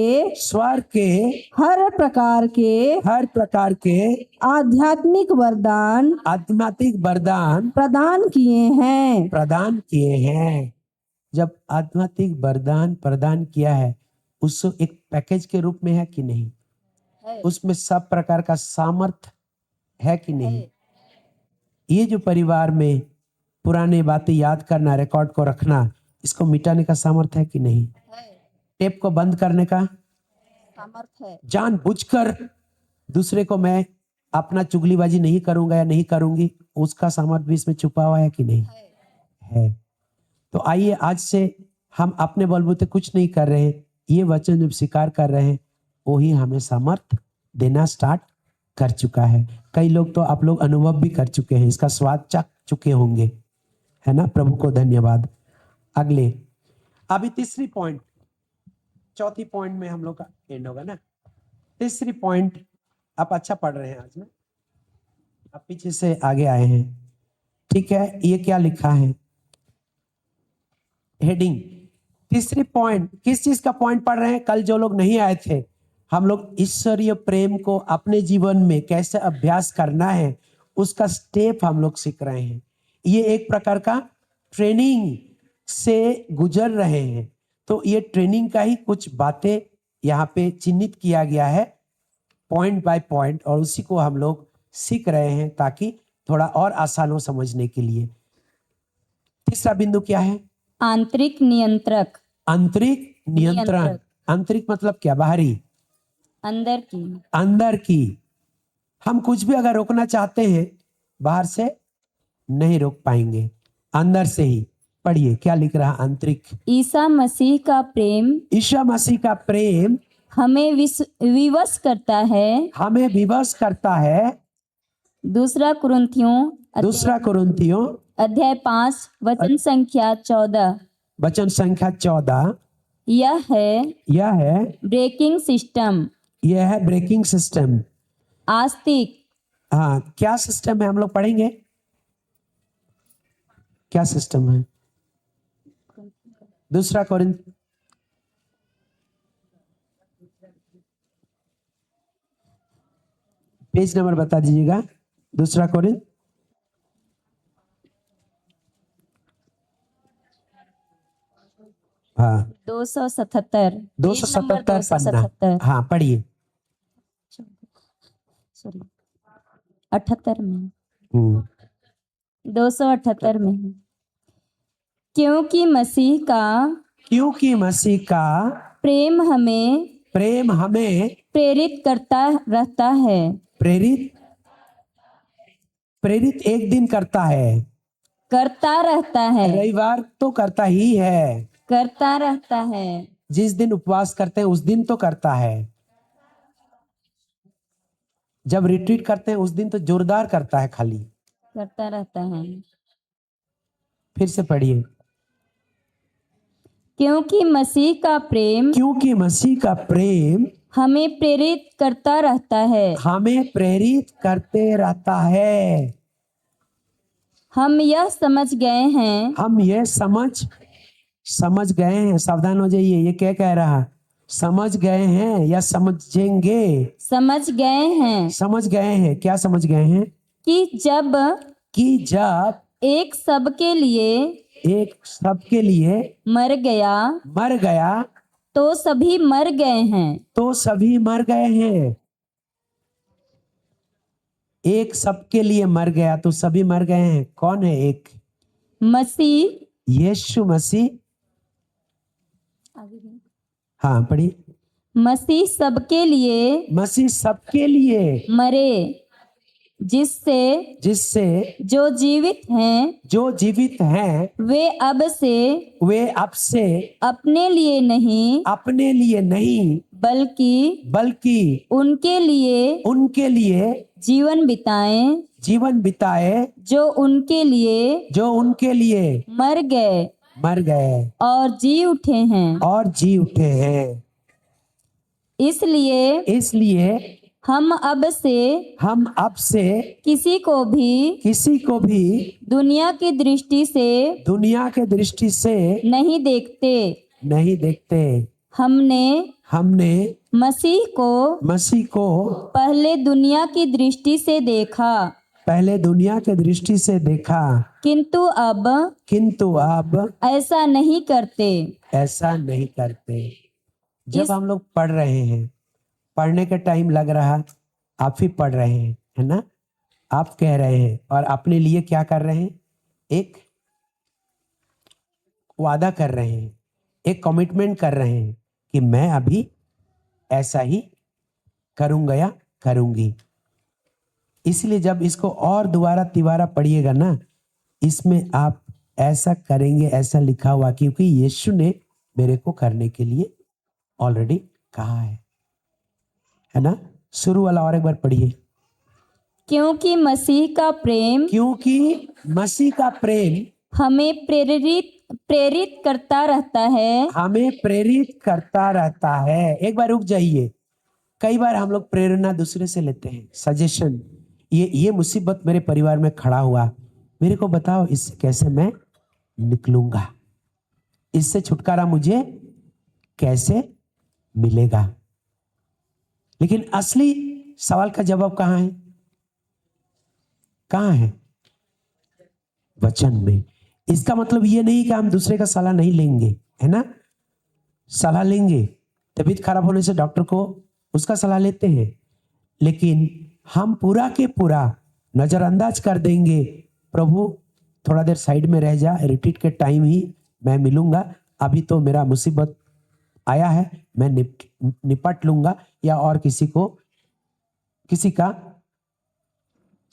[SPEAKER 2] हर प्रकार के आध्यात्मिक वरदान प्रदान किए हैं।
[SPEAKER 1] जब आध्यात्मिक वरदान प्रदान किया है, उसको एक पैकेज के रूप में है कि नहीं? उसमें सब प्रकार का सामर्थ है कि नहीं? ये जो परिवार में पुराने बातें याद करना, रिकॉर्ड को रखना, इसको मिटाने का सामर्थ है कि नहीं? टेप को बंद करने का
[SPEAKER 2] सामर्थ है।
[SPEAKER 1] जानबूझकर दूसरे को मैं अपना चुगलीबाजी नहीं करूंगा या नहीं करूंगी, उसका सामर्थ भी इसमें छुपा हुआ है कि नहीं? है। तो आइए आज से हम अपने बलबूते कुछ नहीं कर रहे हैं, ये वचन जब स्वीकार कर रहे हैं वही हमें सामर्थ देना स्टार्ट कर चुका है। कई लोग तो आप लोग अनुभव भी कर चुके हैं, इसका स्वाद चख चुके होंगे, है ना। प्रभु को धन्यवाद। अगले अभी तीसरी पॉइंट, चौथी पॉइंट में हम लोग का एंड होगा ना। तीसरी पॉइंट, आप अच्छा पढ़ रहे हैं आज ना, आप पीछे से आगे आए हैं, ठीक है। ये क्या लिखा है हेडिंग? तीसरी पॉइंट, किस चीज का पॉइंट पढ़ रहे हैं? कल जो लोग नहीं आए थे, हम लोग ईश्वरीय प्रेम को अपने जीवन में कैसे अभ्यास करना है उसका स्टेप हम लोग सीख रहे हैं। ये एक प्रकार का ट्रेनिंग से गुजर रहे हैं, तो ये ट्रेनिंग का ही कुछ बातें यहाँ पे चिन्हित किया गया है पॉइंट बाय पॉइंट, और उसी को हम लोग सीख रहे हैं ताकि थोड़ा और आसान हो समझने के लिए। तीसरा बिंदु क्या है?
[SPEAKER 2] आंतरिक नियंत्रक।
[SPEAKER 1] आंतरिक नियंत्रण। आंतरिक मतलब क्या? बाहरी, अंदर की। हम कुछ भी अगर रोकना चाहते हैं बाहर से नहीं रोक पाएंगे, अंदर से ही। पढ़िए क्या लिख रहा? आंतरिक।
[SPEAKER 2] ईसा मसीह का प्रेम हमें विवश करता है। दूसरा कुरिन्थियों अध्याय 5 वचन संख्या 14। यह है ब्रेकिंग सिस्टम।
[SPEAKER 1] यह है ब्रेकिंग सिस्टम।
[SPEAKER 2] आस्तिक।
[SPEAKER 1] हाँ, क्या सिस्टम है हम लोग पढ़ेंगे? क्या सिस्टम है? दूसरा कोरिन्थ पेज नंबर बता दीजिएगा। दूसरा कोरिन्थ हाँ
[SPEAKER 2] 277
[SPEAKER 1] पन्ना। हाँ पढ़िए।
[SPEAKER 2] 78 में 278 में। क्योंकि मसीह का प्रेम हमें प्रेरित करता रहता है।
[SPEAKER 1] प्रेरित एक दिन करता रहता है। रविवार तो करता ही है,
[SPEAKER 2] करता रहता है।
[SPEAKER 1] जिस दिन उपवास करते हैं उस दिन तो करता है, जब रिट्रीट करते हैं उस दिन तो जोरदार करता है, खाली
[SPEAKER 2] करता रहता है।
[SPEAKER 1] फिर से पढ़िए।
[SPEAKER 2] क्योंकि मसीह का प्रेम हमें प्रेरित करता रहता है। हम यह समझ
[SPEAKER 1] समझ गए हैं, सावधान हो जाइए। ये क्या कह रहा? समझ गए हैं या समझेंगे?
[SPEAKER 2] समझ गए हैं
[SPEAKER 1] समझ गए हैं। क्या समझ गए हैं?
[SPEAKER 2] कि जब
[SPEAKER 1] कि जब
[SPEAKER 2] एक सबके लिए
[SPEAKER 1] एक सबके लिए
[SPEAKER 2] मर गया
[SPEAKER 1] मर गया
[SPEAKER 2] तो सभी मर गए हैं।
[SPEAKER 1] तो सभी मर गए हैं। एक सबके लिए मर गया तो सभी मर गए हैं। कौन है एक?
[SPEAKER 2] मसीह
[SPEAKER 1] यीशु मसीह। हाँ पढ़िए।
[SPEAKER 2] मसीह सबके लिए
[SPEAKER 1] मसीह सबके लिए
[SPEAKER 2] मरे, जिससे
[SPEAKER 1] जिससे
[SPEAKER 2] जो जीवित हैं
[SPEAKER 1] जो जीवित हैं
[SPEAKER 2] वे अब से अपने लिए नहीं बल्कि
[SPEAKER 1] उनके लिए
[SPEAKER 2] जीवन बिताएं जो उनके लिए मर गए और जी उठे हैं। इसलिए हम अब से किसी को भी दुनिया की दृष्टि से नहीं देखते। हमने मसीह को पहले दुनिया की दृष्टि से देखा, किंतु अब ऐसा नहीं करते।
[SPEAKER 1] जब हम लोग पढ़ रहे हैं, पढ़ने का टाइम लग रहा, आप ही पढ़ रहे हैं, है ना? आप कह रहे हैं और अपने लिए क्या कर रहे हैं? एक वादा कर रहे हैं, एक कमिटमेंट कर रहे हैं कि मैं अभी ऐसा ही करूंगा या करूंगी। इसलिए जब इसको और दोबारा तिबारा पढ़िएगा ना, इसमें आप ऐसा करेंगे, ऐसा लिखा हुआ, क्योंकि यीशु ने मेरे को करने के लिए ऑलरेडी कहा है ना? शुरू वाला और एक बार पढ़िए।
[SPEAKER 2] क्योंकि मसीह का प्रेम हमें प्रेरित करता रहता है।
[SPEAKER 1] एक बार रुक जाइए। कई बार हम लोग प्रेरणा दूसरे से लेते हैं, सजेशन। ये मुसीबत मेरे परिवार में खड़ा हुआ, मेरे को बताओ इससे कैसे मैं निकलूंगा, इससे छुटकारा मुझे कैसे मिलेगा। लेकिन असली सवाल का जवाब कहाँ है? कहाँ है? वचन में। इसका मतलब ये नहीं कि हम दूसरे का सलाह नहीं लेंगे, है ना? सलाह लेंगे। तबीयत खराब होने से डॉक्टर को उसका सलाह लेते हैं, लेकिन हम पूरा के पूरा नजरअंदाज कर देंगे, प्रभु थोड़ा देर साइड में रह जा, रिट्रीट के टाइम ही मैं मिलूंगा, अभी तो मेरा मुसीबत आया है, मैं निपट लूंगा, या और किसी का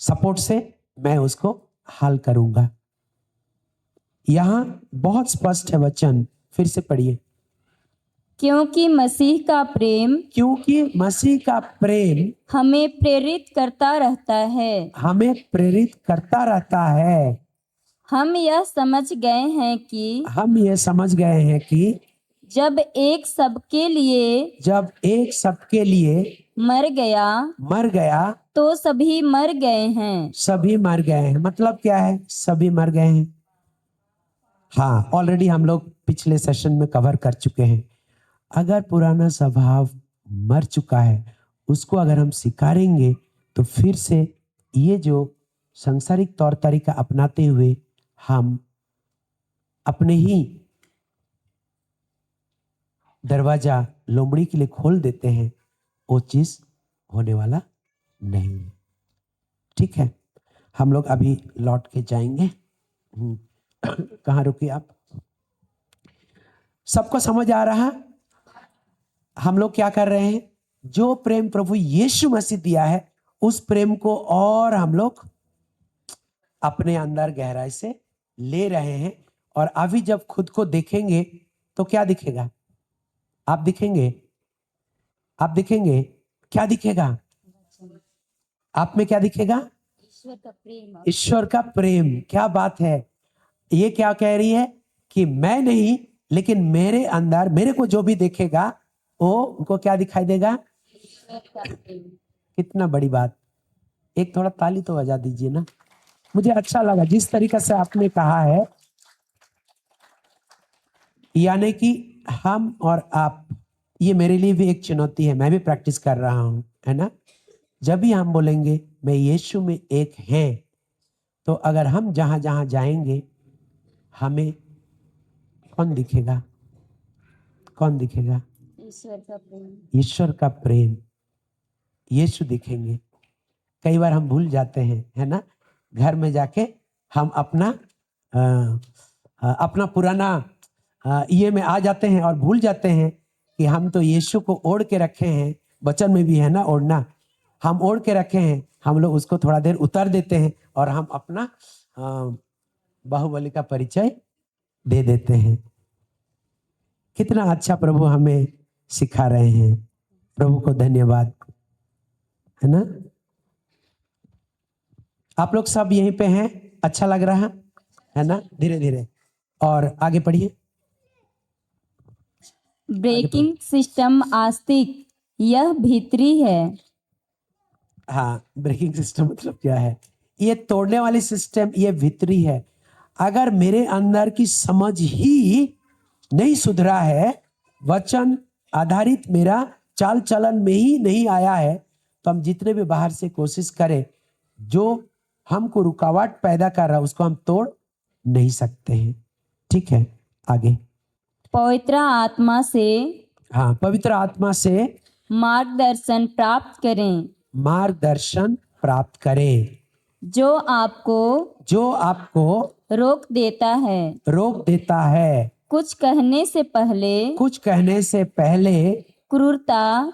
[SPEAKER 1] सपोर्ट से मैं उसको हल करूंगा। यहां बहुत स्पष्ट है वचन, फिर से पढ़िए।
[SPEAKER 2] क्योंकि मसीह का प्रेम हमें प्रेरित करता रहता है। हम यह समझ गए हैं कि जब एक सबके लिए मर गया तो सभी मर गए हैं।
[SPEAKER 1] मतलब क्या है? सभी मर गए हैं। हाँ, ऑलरेडी हम लोग पिछले सेशन में कवर कर चुके हैं। अगर पुराना स्वभाव मर चुका है, उसको अगर हम स्वीकारेंगे तो फिर से ये जो सांसारिक तौर तरीका अपनाते हुए हम अपने ही दरवाजा लोमड़ी के लिए खोल देते हैं, वो चीज होने वाला नहीं है। ठीक है, हम लोग अभी लौट के जाएंगे। कहाँ रुके आप? सबको समझ आ रहा? हम लोग क्या कर रहे हैं? जो प्रेम प्रभु यीशु मसीह दिया है, उस प्रेम को और हम लोग अपने अंदर गहराई से ले रहे हैं। और अभी जब खुद को देखेंगे तो क्या दिखेगा? आप दिखेंगे क्या दिखेगा? आप में क्या दिखेगा? ईश्वर का प्रेम। क्या बात है! ये क्या कह रही है कि मैं नहीं, लेकिन मेरे अंदर, मेरे को जो भी देखेगा वो उनको क्या दिखाई देगा? कितना बड़ी बात! एक थोड़ा ताली तो बजा दीजिए ना। मुझे अच्छा लगा जिस तरीके से आपने कहा है। यानी कि हम और आप, ये मेरे लिए भी एक चुनौती है, मैं भी प्रैक्टिस कर रहा हूं, है ना। जब भी हम बोलेंगे मैं यीशु में एक है, तो अगर हम जहां जहां जाएंगे हमें कौन दिखेगा? कौन दिखेगा?
[SPEAKER 2] ईश्वर का प्रेम।
[SPEAKER 1] ईश्वर का प्रेम, यीशु दिखेंगे। कई बार हम भूल जाते हैं, है ना, घर में जाके हम अपना पुराना ये में आ जाते हैं और भूल जाते हैं कि हम तो यीशु को ओढ़ के रखे हैं। वचन में भी है ना ओढ़ना, हम ओढ़ के रखे हैं, हम लोग उसको थोड़ा देर उतार देते हैं और हम अपना बाहुबली का परिचय दे देते हैं। कितना अच्छा प्रभु हमें सिखा रहे हैं, प्रभु को धन्यवाद, है ना। आप लोग सब यहीं पे हैं, अच्छा लग रहा है ना। धीरे धीरे और आगे पढ़िए।
[SPEAKER 2] ब्रेकिंग सिस्टम आस्तिक, यह भीतरी है।
[SPEAKER 1] हाँ, ब्रेकिंग सिस्टम मतलब क्या है? ये तोड़ने वाली सिस्टम, ये भीतरी है। अगर मेरे अंदर की समझ ही नहीं सुधरा है, वचन आधारित मेरा चाल चलन में ही नहीं आया है, तो हम जितने भी बाहर से कोशिश करें, जो हमको रुकावट पैदा कर रहा है उसको हम तोड़ नहीं सकते हैं। ठीक है, आगे।
[SPEAKER 2] पवित्र आत्मा से
[SPEAKER 1] हाँ, पवित्र आत्मा से
[SPEAKER 2] मार्गदर्शन प्राप्त करें,
[SPEAKER 1] मार्गदर्शन प्राप्त करें,
[SPEAKER 2] जो आपको रोक देता है,
[SPEAKER 1] रोक देता है,
[SPEAKER 2] कुछ कहने से पहले क्रूरता,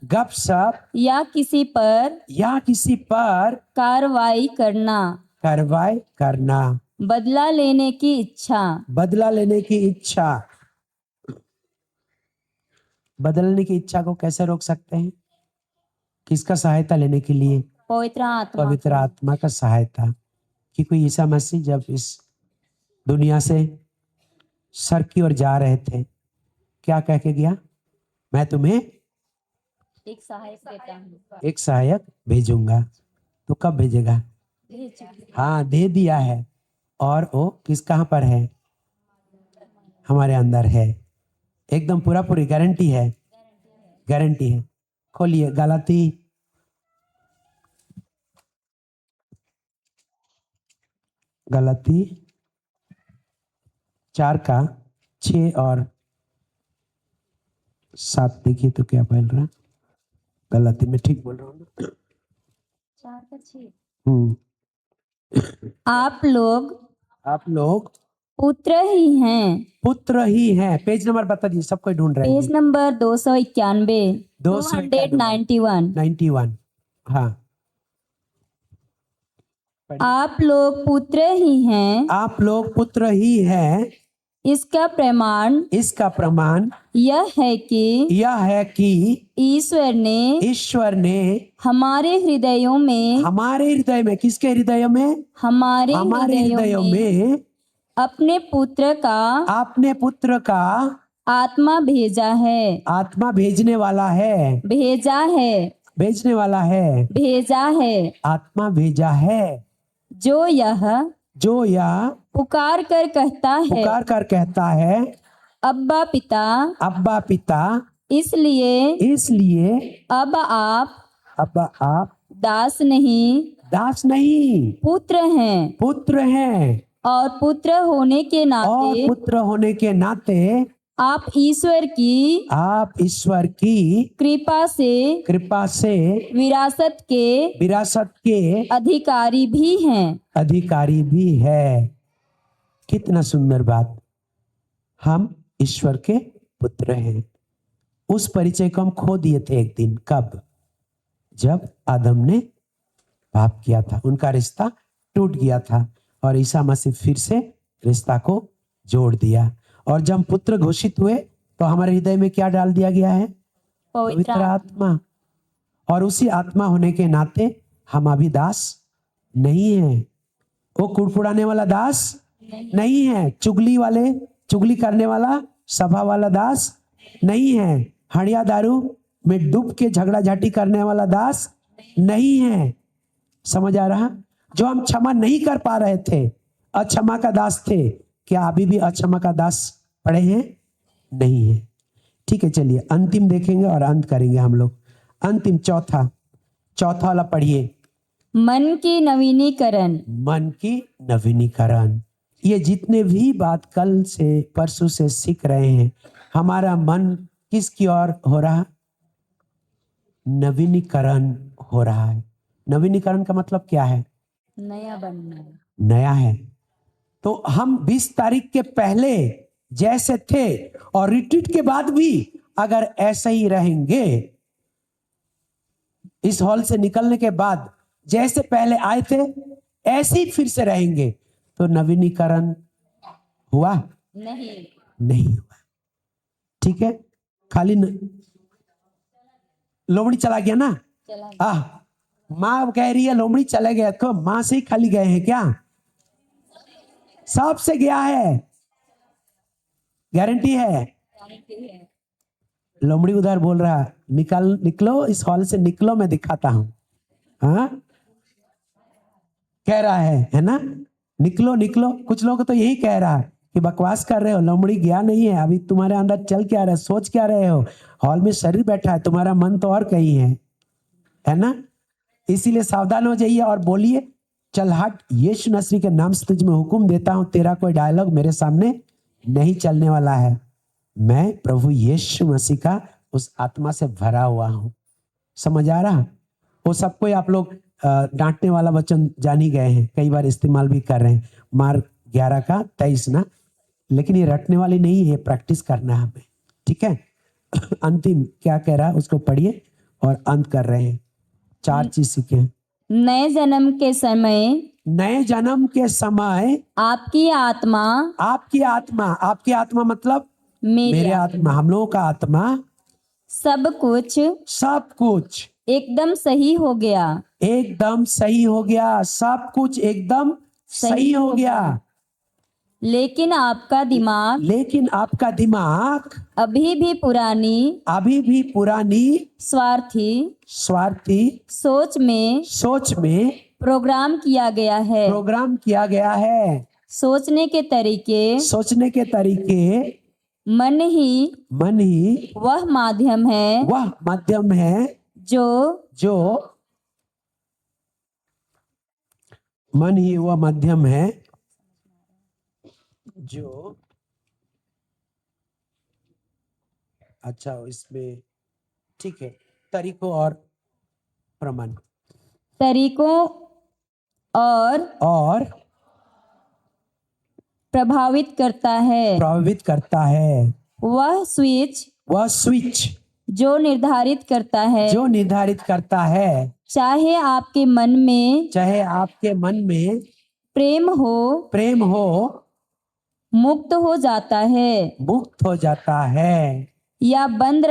[SPEAKER 2] गपशप या किसी पर कार्रवाई करना, बदला लेने की इच्छा।
[SPEAKER 1] बदलने की इच्छा को कैसे रोक सकते हैं? किसका सहायता लेने के लिए? पवित्र आत्मा का सहायता। कि कोई ईसा मसीह जब इस दुनिया से सर की ओर जा रहे थे, क्या कह के गया? मैं तुम्हें
[SPEAKER 2] एक सहायक देता हूँ।
[SPEAKER 1] एक सहायक भेजूंगा। तो कब भेजेगा? हाँ, दे दिया है। और वो किस कहां पर है? हमारे अंदर है। एकदम पूरा पूरी गारंटी है, गारंटी है। खोलिए गलाती 4:6 और 7 देखिए तो क्या बोल रहा। गलाती में ठीक बोल रहा हूँ ना?
[SPEAKER 2] 4:6। आप लोग पुत्र ही हैं। पेज नंबर बता दीजिए, सब कोई ढूंढ रहे हैं। Page number 291,
[SPEAKER 1] 291। हाँ,
[SPEAKER 2] आप लोग पुत्र ही हैं। इसका प्रमाण यह है कि ईश्वर ने हमारे हृदयों में,
[SPEAKER 1] किसके हृदयों में?
[SPEAKER 2] हमारे
[SPEAKER 1] हृदयों में
[SPEAKER 2] अपने पुत्र का आत्मा भेजा है।
[SPEAKER 1] आत्मा भेजने वाला है। भेजने वाला है।
[SPEAKER 2] भेजा है।
[SPEAKER 1] आत्मा भेजा है।
[SPEAKER 2] जो यह पुकार कर कहता है, अब्बा पिता। इसलिए अब आप दास नहीं पुत्र हैं। और पुत्र होने के नाते आप ईश्वर की कृपा से विरासत के अधिकारी भी हैं।
[SPEAKER 1] कितना सुंदर बात। हम ईश्वर के पुत्र हैं। उस परिचय को हम खो दिए थे एक दिन। कब? जब आदम ने पाप किया था, उनका रिश्ता टूट गया था और ईसा मसीह फिर से रिश्ता को जोड़ दिया। और जब पुत्र घोषित हुए तो हमारे हृदय में क्या डाल दिया गया है? पवित्र आत्मा। और उसी आत्मा होने के नाते हम अभी दास नहीं है। वो कुड़कुड़ाने वाला दास नहीं है। चुगली करने वाला, सभा वाला दास नहीं है। हड़िया दारू में डूब के झगड़ा झाटी करने वाला दास नहीं है। समझ आ रहा? जो हम क्षमा नहीं कर पा रहे थे, अक्षमा का दास थे, क्या अभी भी अक्षमा का दास पड़े हैं? नहीं है। ठीक है, चलिए अंतिम देखेंगे और अंत करेंगे हम लोग। अंतिम चौथा वाला पढ़िए।
[SPEAKER 2] मन की नवीनीकरण।
[SPEAKER 1] मन की नवीनीकरण। ये जितने भी बात कल से परसों से सीख रहे हैं, हमारा मन किसकी ओर हो रहा? नवीनीकरण हो रहा है। नवीनीकरण का मतलब क्या है?
[SPEAKER 2] नया बनना।
[SPEAKER 1] नया है। तो हम 20 तारीख के पहले जैसे थे और रिट्रीट के बाद भी अगर ऐसे ही रहेंगे, इस हॉल से निकलने के बाद जैसे पहले आए थे ऐसे ही फिर से रहेंगे, तो नवीनीकरण हुआ? नहीं हुआ। ठीक है, खाली लोमड़ी चला गया ना? माँ कह रही है लोमड़ी चले गया, तो माँ से ही खाली गए हैं क्या? सबसे गया है, गारंटी है। लोमड़ी उधर बोल रहा निकलो इस हॉल से, निकलो मैं दिखाता हूं। हाँ, कह रहा है ना, निकलो निकलो। कुछ लोग तो यही कह रहा है कि बकवास कर रहे हो, लोमड़ी गया नहीं है, अभी तुम्हारे अंदर चल क्या रहा है, सोच क्या रहे हो? हॉल में शरीर बैठा है, तुम्हारा मन तो और कहीं है ना? इसीलिए सावधान हो जाइए और बोलिए, चल हट, यीशु मसीह के नाम से तुझ में हुक्म देता हूं, तेरा कोई डायलॉग मेरे सामने नहीं चलने वाला है। मैं प्रभु यीशु मसीह का उस आत्मा से भरा हुआ हूं। समझ आ रहा? वो सबको आप लोग डांटने वाला वचन जान ही गए हैं, कई बार इस्तेमाल भी कर रहे हैं, मार्क 11:23 ना। लेकिन ये रटने वाली नहीं है, प्रैक्टिस करना है हमें। ठीक है। अंतिम क्या कह रहा है उसको पढ़िए और अंत कर रहे हैं। 4 चीज सीखे।
[SPEAKER 2] नए जन्म के समय।
[SPEAKER 1] नए जन्म के समय
[SPEAKER 2] आपकी आत्मा
[SPEAKER 1] मतलब मेरे आत्मा, हम लोगों का आत्मा, सब कुछ
[SPEAKER 2] एकदम सही हो गया।
[SPEAKER 1] एकदम सही हो गया। सब कुछ एकदम सही हो गया।
[SPEAKER 2] लेकिन आपका दिमाग अभी भी पुरानी स्वार्थी सोच में प्रोग्राम किया गया है। सोचने के तरीके मन ही वह माध्यम है जो
[SPEAKER 1] मन ही वह माध्यम है जो, अच्छा इसमें ठीक है, तरीकों और
[SPEAKER 2] प्रभावित करता है। वह स्विच जो निर्धारित करता है चाहे आपके मन में प्रेम हो मुक्त हो जाता है या बंद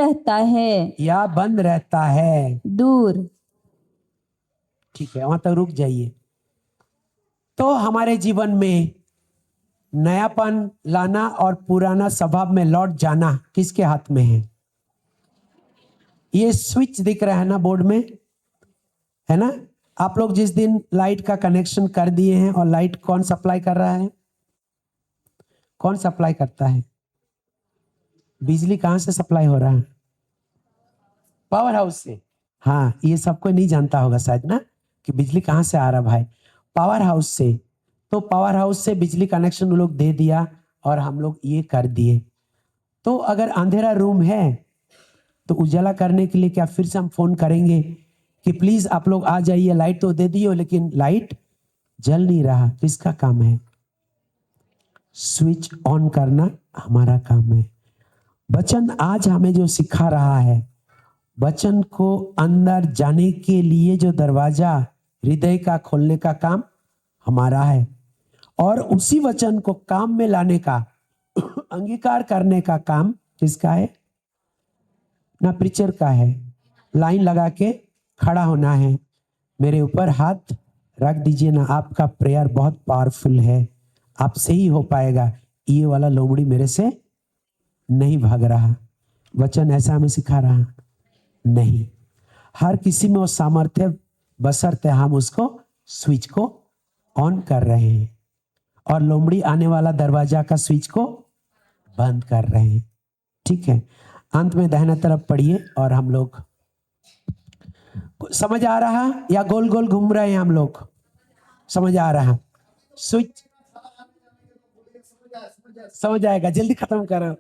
[SPEAKER 2] रहता है दूर।
[SPEAKER 1] ठीक है, वहां तक रुक जाइए। तो हमारे जीवन में नयापन लाना और पुराना स्वभाव में लौट जाना किसके हाथ में है? ये स्विच दिख रहा है ना बोर्ड में, है ना? आप लोग जिस दिन लाइट का कनेक्शन कर दिए हैं, और लाइट कौन सप्लाई कर रहा है? कौन सप्लाई करता है? बिजली कहां से सप्लाई हो रहा है? पावर हाउस से। हाँ, ये सबको नहीं जानता होगा शायद ना कि बिजली कहां से आ रहा भाई, पावर हाउस से। तो पावर हाउस से बिजली कनेक्शन वो लोग दे दिया और हम लोग ये कर दिए। तो अगर अंधेरा रूम है तो उजाला करने के लिए क्या फिर से हम फोन करेंगे कि प्लीज आप लोग आ जाइए, लाइट तो दे दी हो लेकिन लाइट जल नहीं रहा? किसका काम है? स्विच ऑन करना हमारा काम है। वचन आज हमें जो सिखा रहा है, वचन को अंदर जाने के लिए जो दरवाजा हृदय का खोलने का काम हमारा है, और उसी वचन को काम में लाने का अंगीकार करने का काम किसका है? ना प्रीचर का है। लाइन लगा के खड़ा होना है, मेरे ऊपर हाथ रख दीजिए ना, आपका प्रेयर बहुत पावरफुल है, आपसे ही हो पाएगा, ये वाला लोमड़ी मेरे से नहीं भाग रहा। वचन ऐसा हमें सिखा रहा नहीं। हर किसी में वो सामर्थ्य बशर्ते हम उसको स्विच को ऑन कर रहे हैं। और लोमड़ी आने वाला दरवाजा का स्विच को बंद कर रहे हैं। ठीक है, अंत में दाहिना तरफ पढ़िए और हम लोग, समझ आ रहा या गोल गोल घूम रहे हैं हम लोग? समझ आ रहा? स्विच समझ आएगा, जल्दी खत्म करो।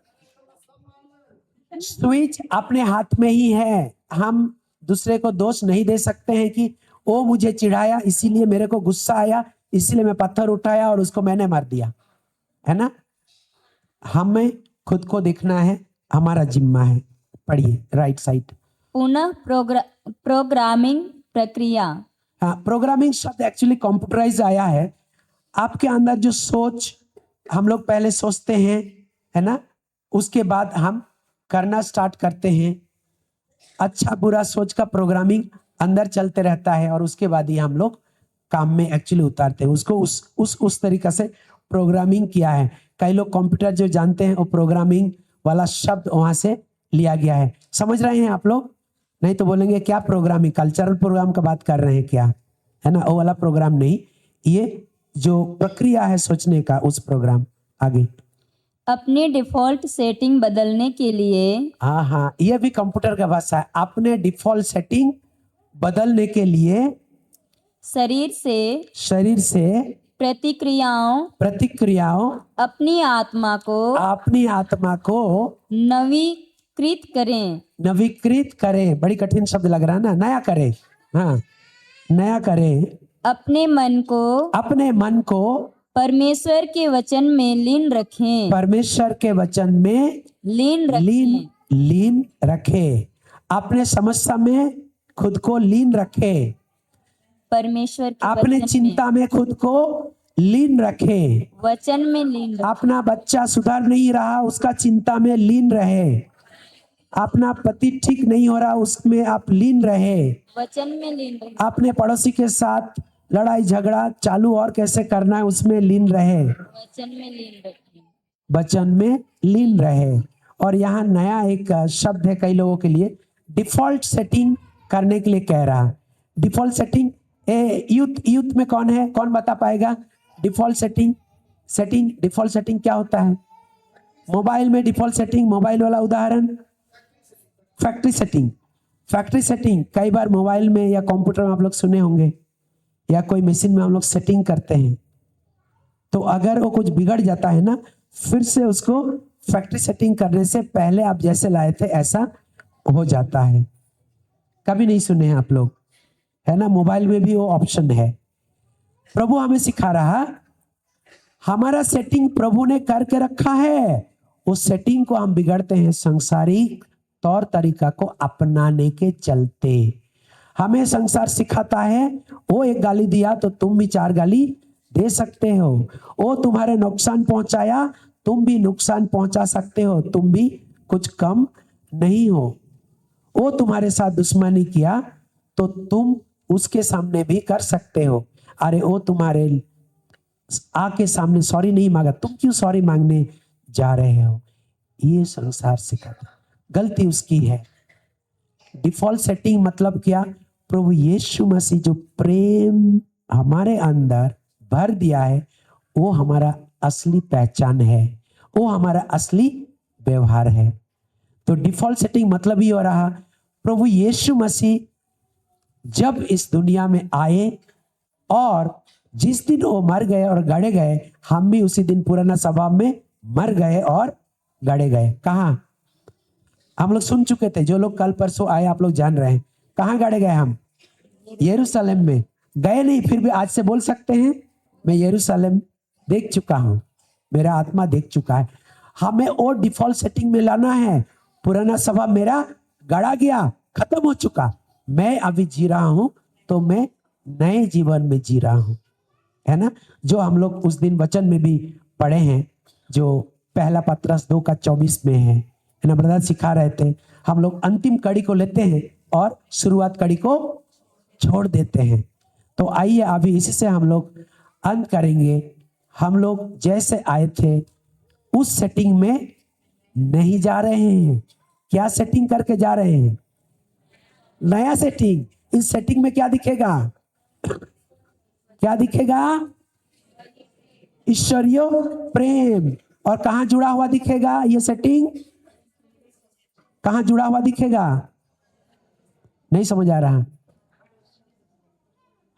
[SPEAKER 1] स्विच अपने हाथ में ही है। हम दूसरे को दोष नहीं दे सकते हैं कि वो मुझे चिढ़ाया इसीलिए मेरे को गुस्सा आया इसीलिए मैं पत्थर उठाया और उसको मैंने मार दिया, है ना? हमें खुद को देखना है, हमारा जिम्मा है। पढ़िए राइट साइड।
[SPEAKER 2] पुनः प्रोग्रामिंग प्रक्रिया।
[SPEAKER 1] हाँ, प्रोग्रामिंग शब्द एक्चुअली कंप्यूटराइज आया है। आपके अंदर जो सोच, हम लोग पहले सोचते हैं, है ना, उसके बाद हम करना स्टार्ट करते हैं। अच्छा बुरा सोच का प्रोग्रामिंग अंदर चलते रहता है और उसके बाद ही हम लोग काम में एक्चुअली उतारते हैं उसको। उस तरीका से प्रोग्रामिंग किया है। कई लोग कंप्यूटर जो जानते हैं वो प्रोग्रामिंग वाला शब्द वहां से लिया गया है। समझ रहे हैं आप लोग? नहीं तो बोलेंगे क्या प्रोग्रामिंग, कल्चरल प्रोग्राम का बात कर रहे हैं क्या, है ना? वो वाला प्रोग्राम नहीं, ये जो प्रक्रिया है सोचने का, उस प्रोग्राम। आगे।
[SPEAKER 2] अपनी डिफॉल्ट सेटिंग बदलने के लिए।
[SPEAKER 1] हाँ, ये भी कंप्यूटर का भाषा है। अपने डिफॉल्ट सेटिंग बदलने के लिए शरीर से प्रतिक्रियाओं अपनी आत्मा को नवीकृत करें। बड़ी कठिन शब्द लग रहा है ना, नया करें। हाँ, नया करें। अपने मन को
[SPEAKER 2] परमेश्वर के वचन में लीन रखें।
[SPEAKER 1] परमेश्वर के वचन में लीन रखें। अपने समस्या में खुद को लीन रखें।
[SPEAKER 2] परमेश्वर के
[SPEAKER 1] अपने चिंता में खुद को लीन रखें।
[SPEAKER 2] वचन में लीन रखें।
[SPEAKER 1] अपना बच्चा सुधर नहीं रहा, उसका चिंता में लीन रहे। अपना पति ठीक नहीं हो रहा, उसमें आप लीन रहे।
[SPEAKER 2] वचन में लीन रहे।
[SPEAKER 1] अपने पड़ोसी के साथ लड़ाई झगड़ा चालू और कैसे करना है उसमें लीन रहे।
[SPEAKER 2] वचन में लीन रखें।
[SPEAKER 1] वचन में लीन रहे। और यहाँ नया एक शब्द है कई लोगों के लिए, डिफॉल्ट सेटिंग करने के लिए कह रहा। डिफॉल्ट सेटिंग यूथ में कौन है, कौन बता पाएगा? डिफॉल्ट सेटिंग क्या होता है? मोबाइल में डिफॉल्ट सेटिंग, मोबाइल वाला उदाहरण फैक्ट्री सेटिंग कई बार मोबाइल में या कंप्यूटर में आप लोग सुने होंगे, या कोई मशीन में हम लोग सेटिंग करते हैं। तो अगर वो कुछ बिगड़ जाता है ना, फिर से उसको फैक्ट्री सेटिंग करने से पहले आप जैसे लाए थे ऐसा हो जाता है। कभी नहीं सुने हैं आप लोग, है ना? मोबाइल में भी वो ऑप्शन है। प्रभु हमें सिखा रहा, हमारा सेटिंग प्रभु ने करके रखा है। उस सेटिंग को हम बिगड़ते हैं सांसारिक तौर तरीका को अपनाने के चलते। हमें संसार सिखाता है, वो एक गाली दिया तो तुम भी 4 गाली दे सकते हो। वो तुम्हारे नुकसान पहुंचाया, तुम भी नुकसान पहुंचा सकते हो, तुम भी कुछ कम नहीं हो। वो तुम्हारे साथ दुश्मनी किया तो तुम उसके सामने भी कर सकते हो। अरे वो तुम्हारे आके सामने सॉरी नहीं मांगा, तुम क्यों सॉरी मांगने जा रहे हो? ये संसार सिखाता, गलती उसकी है। डिफॉल्ट सेटिंग मतलब क्या? प्रभु यीशु मसीह जो प्रेम हमारे अंदर भर दिया है, वो हमारा असली पहचान है, वो हमारा असली व्यवहार है। तो डिफॉल्ट सेटिंग मतलब ही हो रहा, प्रभु यीशु मसीह जब इस दुनिया में आए और जिस दिन वो मर गए और गड़े गए, हम भी उसी दिन पुराना स्वभाव में मर गए और गड़े गए। कहाँ? हम लोग सुन चुके थे, जो लोग कल परसों आए आप लोग जान रहे हैं। कहाँ गड़े गए हम? यरूशलेम में। गए नहीं, फिर भी आज से बोल सकते हैं मैं यरूशलेम देख चुका हूं, मेरा आत्मा देख चुका है। हमें वो डिफॉल्ट सेटिंग में लाना है। पुराना स्वभाव मेरा गड़ा गया, खत्म हो चुका, मैं अभी जी रहा हूं, तो मैं नए जीवन में जी रहा हूं, है ना? जो हम लोग उस दिन वचन में भी पढ़े हैं, जो पहला पत्रस 2:24 में है ना? ब्रदर सिखा रहे थे, हम लोग अंतिम कड़ी को लेते हैं और शुरुआत कड़ी को छोड़ देते हैं। तो आइए अभी इसी से हम लोग अंत करेंगे। हम लोग जैसे आए थे उस सेटिंग में नहीं जा रहे हैं। क्या सेटिंग करके जा रहे हैं? नया सेटिंग। इस सेटिंग में क्या दिखेगा? क्या दिखेगा? ईश्वरीय प्रेम। और कहाँ जुड़ा हुआ दिखेगा ये सेटिंग? कहाँ जुड़ा हुआ दिखेगा? नहीं समझ आ रहा?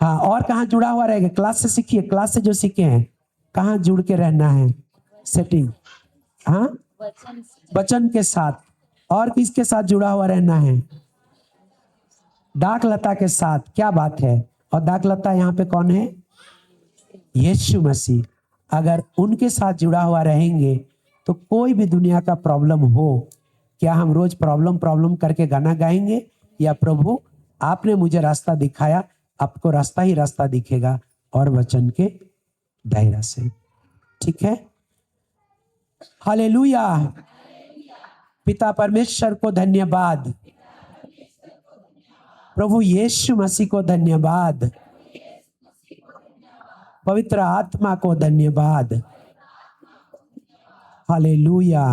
[SPEAKER 1] हाँ, और कहाँ जुड़ा हुआ रहेगा? क्लास से सीखिए, क्लास से जो सीखे हैं कहाँ जुड़ के रहना है सेटिंग? हाँ, वचन के साथ। और किसके साथ जुड़ा हुआ रहना है? दाखलता के साथ। क्या बात है। और दाखलता यहाँ पे कौन है? यीशु मसीह। अगर उनके साथ जुड़ा हुआ रहेंगे तो कोई भी दुनिया का प्रॉब्लम हो, क्या हम रोज प्रॉब्लम प्रॉब्लम करके गाना गाएंगे? या प्रभु आपने मुझे रास्ता दिखाया, आपको रास्ता ही रास्ता दिखेगा और वचन के दायरा से। ठीक है, हालेलुया। पिता परमेश्वर को धन्यवाद, प्रभु यीशु मसीह को धन्यवाद, पवित्र आत्मा को धन्यवाद। हालेलुया।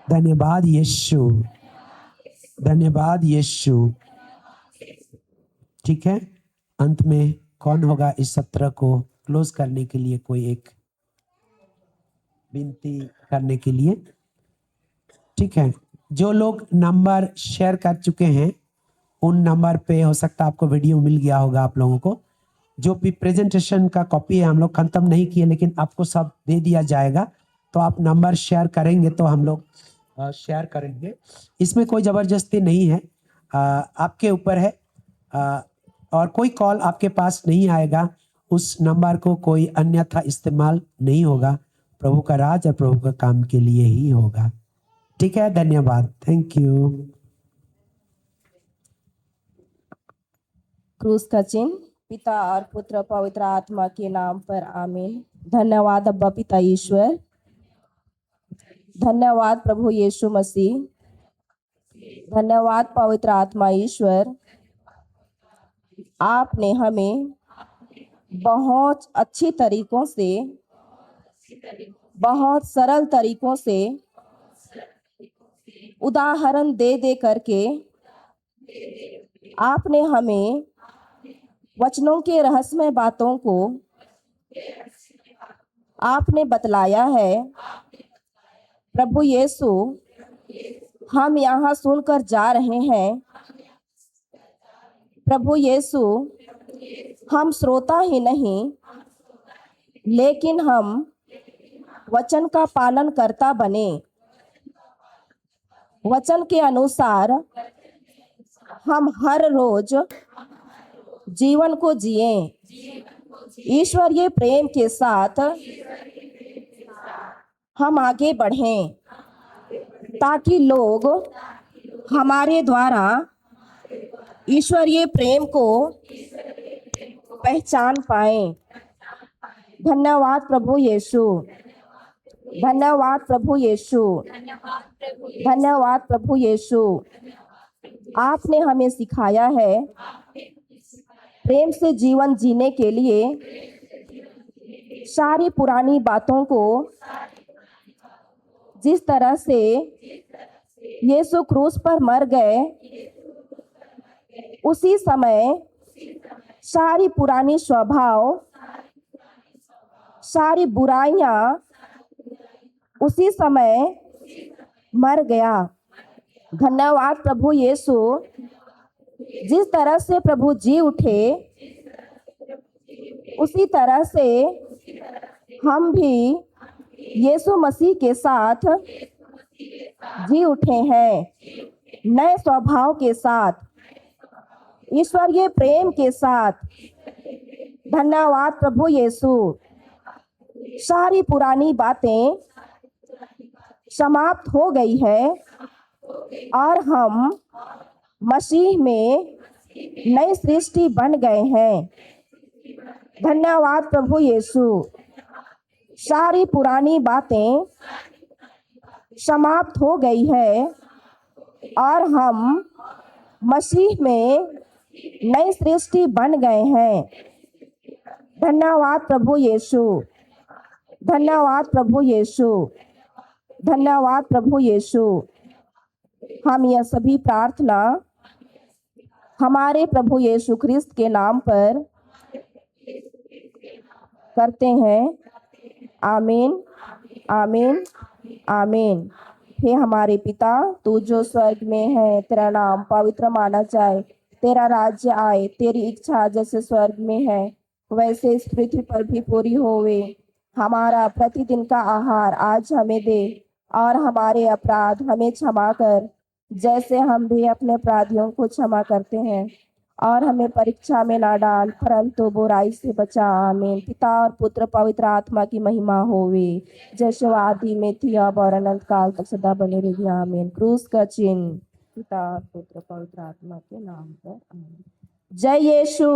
[SPEAKER 1] धन्यवाद यीशु, धन्यवाद यीशु। ठीक है, अंत में कौन होगा इस सत्र को क्लोज करने के लिए? कोई एक विनती करने के लिए। ठीक है, जो लोग नंबर शेयर कर चुके हैं उन नंबर पे हो सकता है आपको वीडियो मिल गया होगा। आप लोगों को जो भी प्रेजेंटेशन का कॉपी है हम लोग खत्म नहीं किए, लेकिन आपको सब दे दिया जाएगा। तो आप नंबर शेयर करेंगे तो हम लोग शेयर करेंगे। इसमें कोई ज़बरदस्ती नहीं है, आपके ऊपर है। और कोई कॉल आपके पास नहीं आएगा, उस नंबर को कोई अन्यथा इस्तेमाल नहीं होगा। प्रभु का राज और प्रभु का काम के लिए ही होगा। ठीक है, धन्यवाद, थैंक यू।
[SPEAKER 3] क्रूस का चिन्ह। पिता और पुत्र पवित्र आत्मा के नाम पर आमीन। धन्यवाद अब्बा पिता ईश्वर, धन्यवाद प्रभु यीशु मसीह, धन्यवाद पवित्र आत्मा ईश्वर। आपने हमें बहुत अच्छी तरीकों से, बहुत सरल तरीकों से उदाहरण दे दे करके आपने हमें वचनों के रहस्यमय बातों को आपने बतलाया है। प्रभु यीशु, हम यहाँ सुनकर जा रहे हैं। प्रभु यीशु, हम श्रोता ही नहीं लेकिन हम वचन का पालन करता बने। वचन के अनुसार हम हर रोज जीवन को जिए, ईश्वरीय प्रेम के साथ हम आगे बढ़ें, ताकि लोग हमारे द्वारा ईश्वरीय प्रेम को पहचान पाएं। धन्यवाद प्रभु यीशु, धन्यवाद प्रभु यीशु, धन्यवाद प्रभु यीशु। आपने हमें सिखाया है प्रेम से जीवन जीने के लिए सारी पुरानी बातों को, जिस तरह से यीशु क्रूस पर मर गए, उसी समय सारी पुरानी स्वभाव, सारी बुराइयां उसी समय मर गया। धन्यवाद प्रभु यीशु, जिस तरह से प्रभु जी उठे उसी तरह से हम भी यीशु मसीह के साथ जी उठे हैं, नए स्वभाव के साथ, ईश्वरीय प्रेम के साथ। धन्यवाद प्रभु यीशु। सारी पुरानी बातें समाप्त हो गई है और हम मसीह में नई सृष्टि बन गए हैं। धन्यवाद प्रभु यीशु। सारी पुरानी बातें समाप्त हो गई है और हम मसीह में नई सृष्टि बन गए हैं। धन्यवाद प्रभु यीशु, धन्यवाद प्रभु यीशु, धन्यवाद प्रभु यीशु। हम यह सभी प्रार्थना हमारे प्रभु यीशु ख्रिस्त के नाम पर करते हैं। आमीन आमीन आमीन। हे हमारे पिता, तू जो स्वर्ग में है, तेरा नाम पवित्र माना जाए, तेरा राज्य आए, तेरी इच्छा जैसे स्वर्ग में है वैसे इस पृथ्वी पर भी पूरी होवे। हमारा प्रतिदिन का आहार आज हमें दे, और हमारे अपराध हमें क्षमा कर जैसे हम भी अपने अपराधियों को क्षमा करते हैं, और हमें परीक्षा में ना डाल परंतु बुराई से बचा। आमीन। पिता और पुत्र पवित्र आत्मा की महिमा होवे, जैसे वो आदि में थी अब और अनंत काल तक सदा बने रहेगी। आमीन। क्रूस का चिन्ह। पिता और पुत्र पवित्र आत्मा के नाम पर। आमीन। जय यीशु।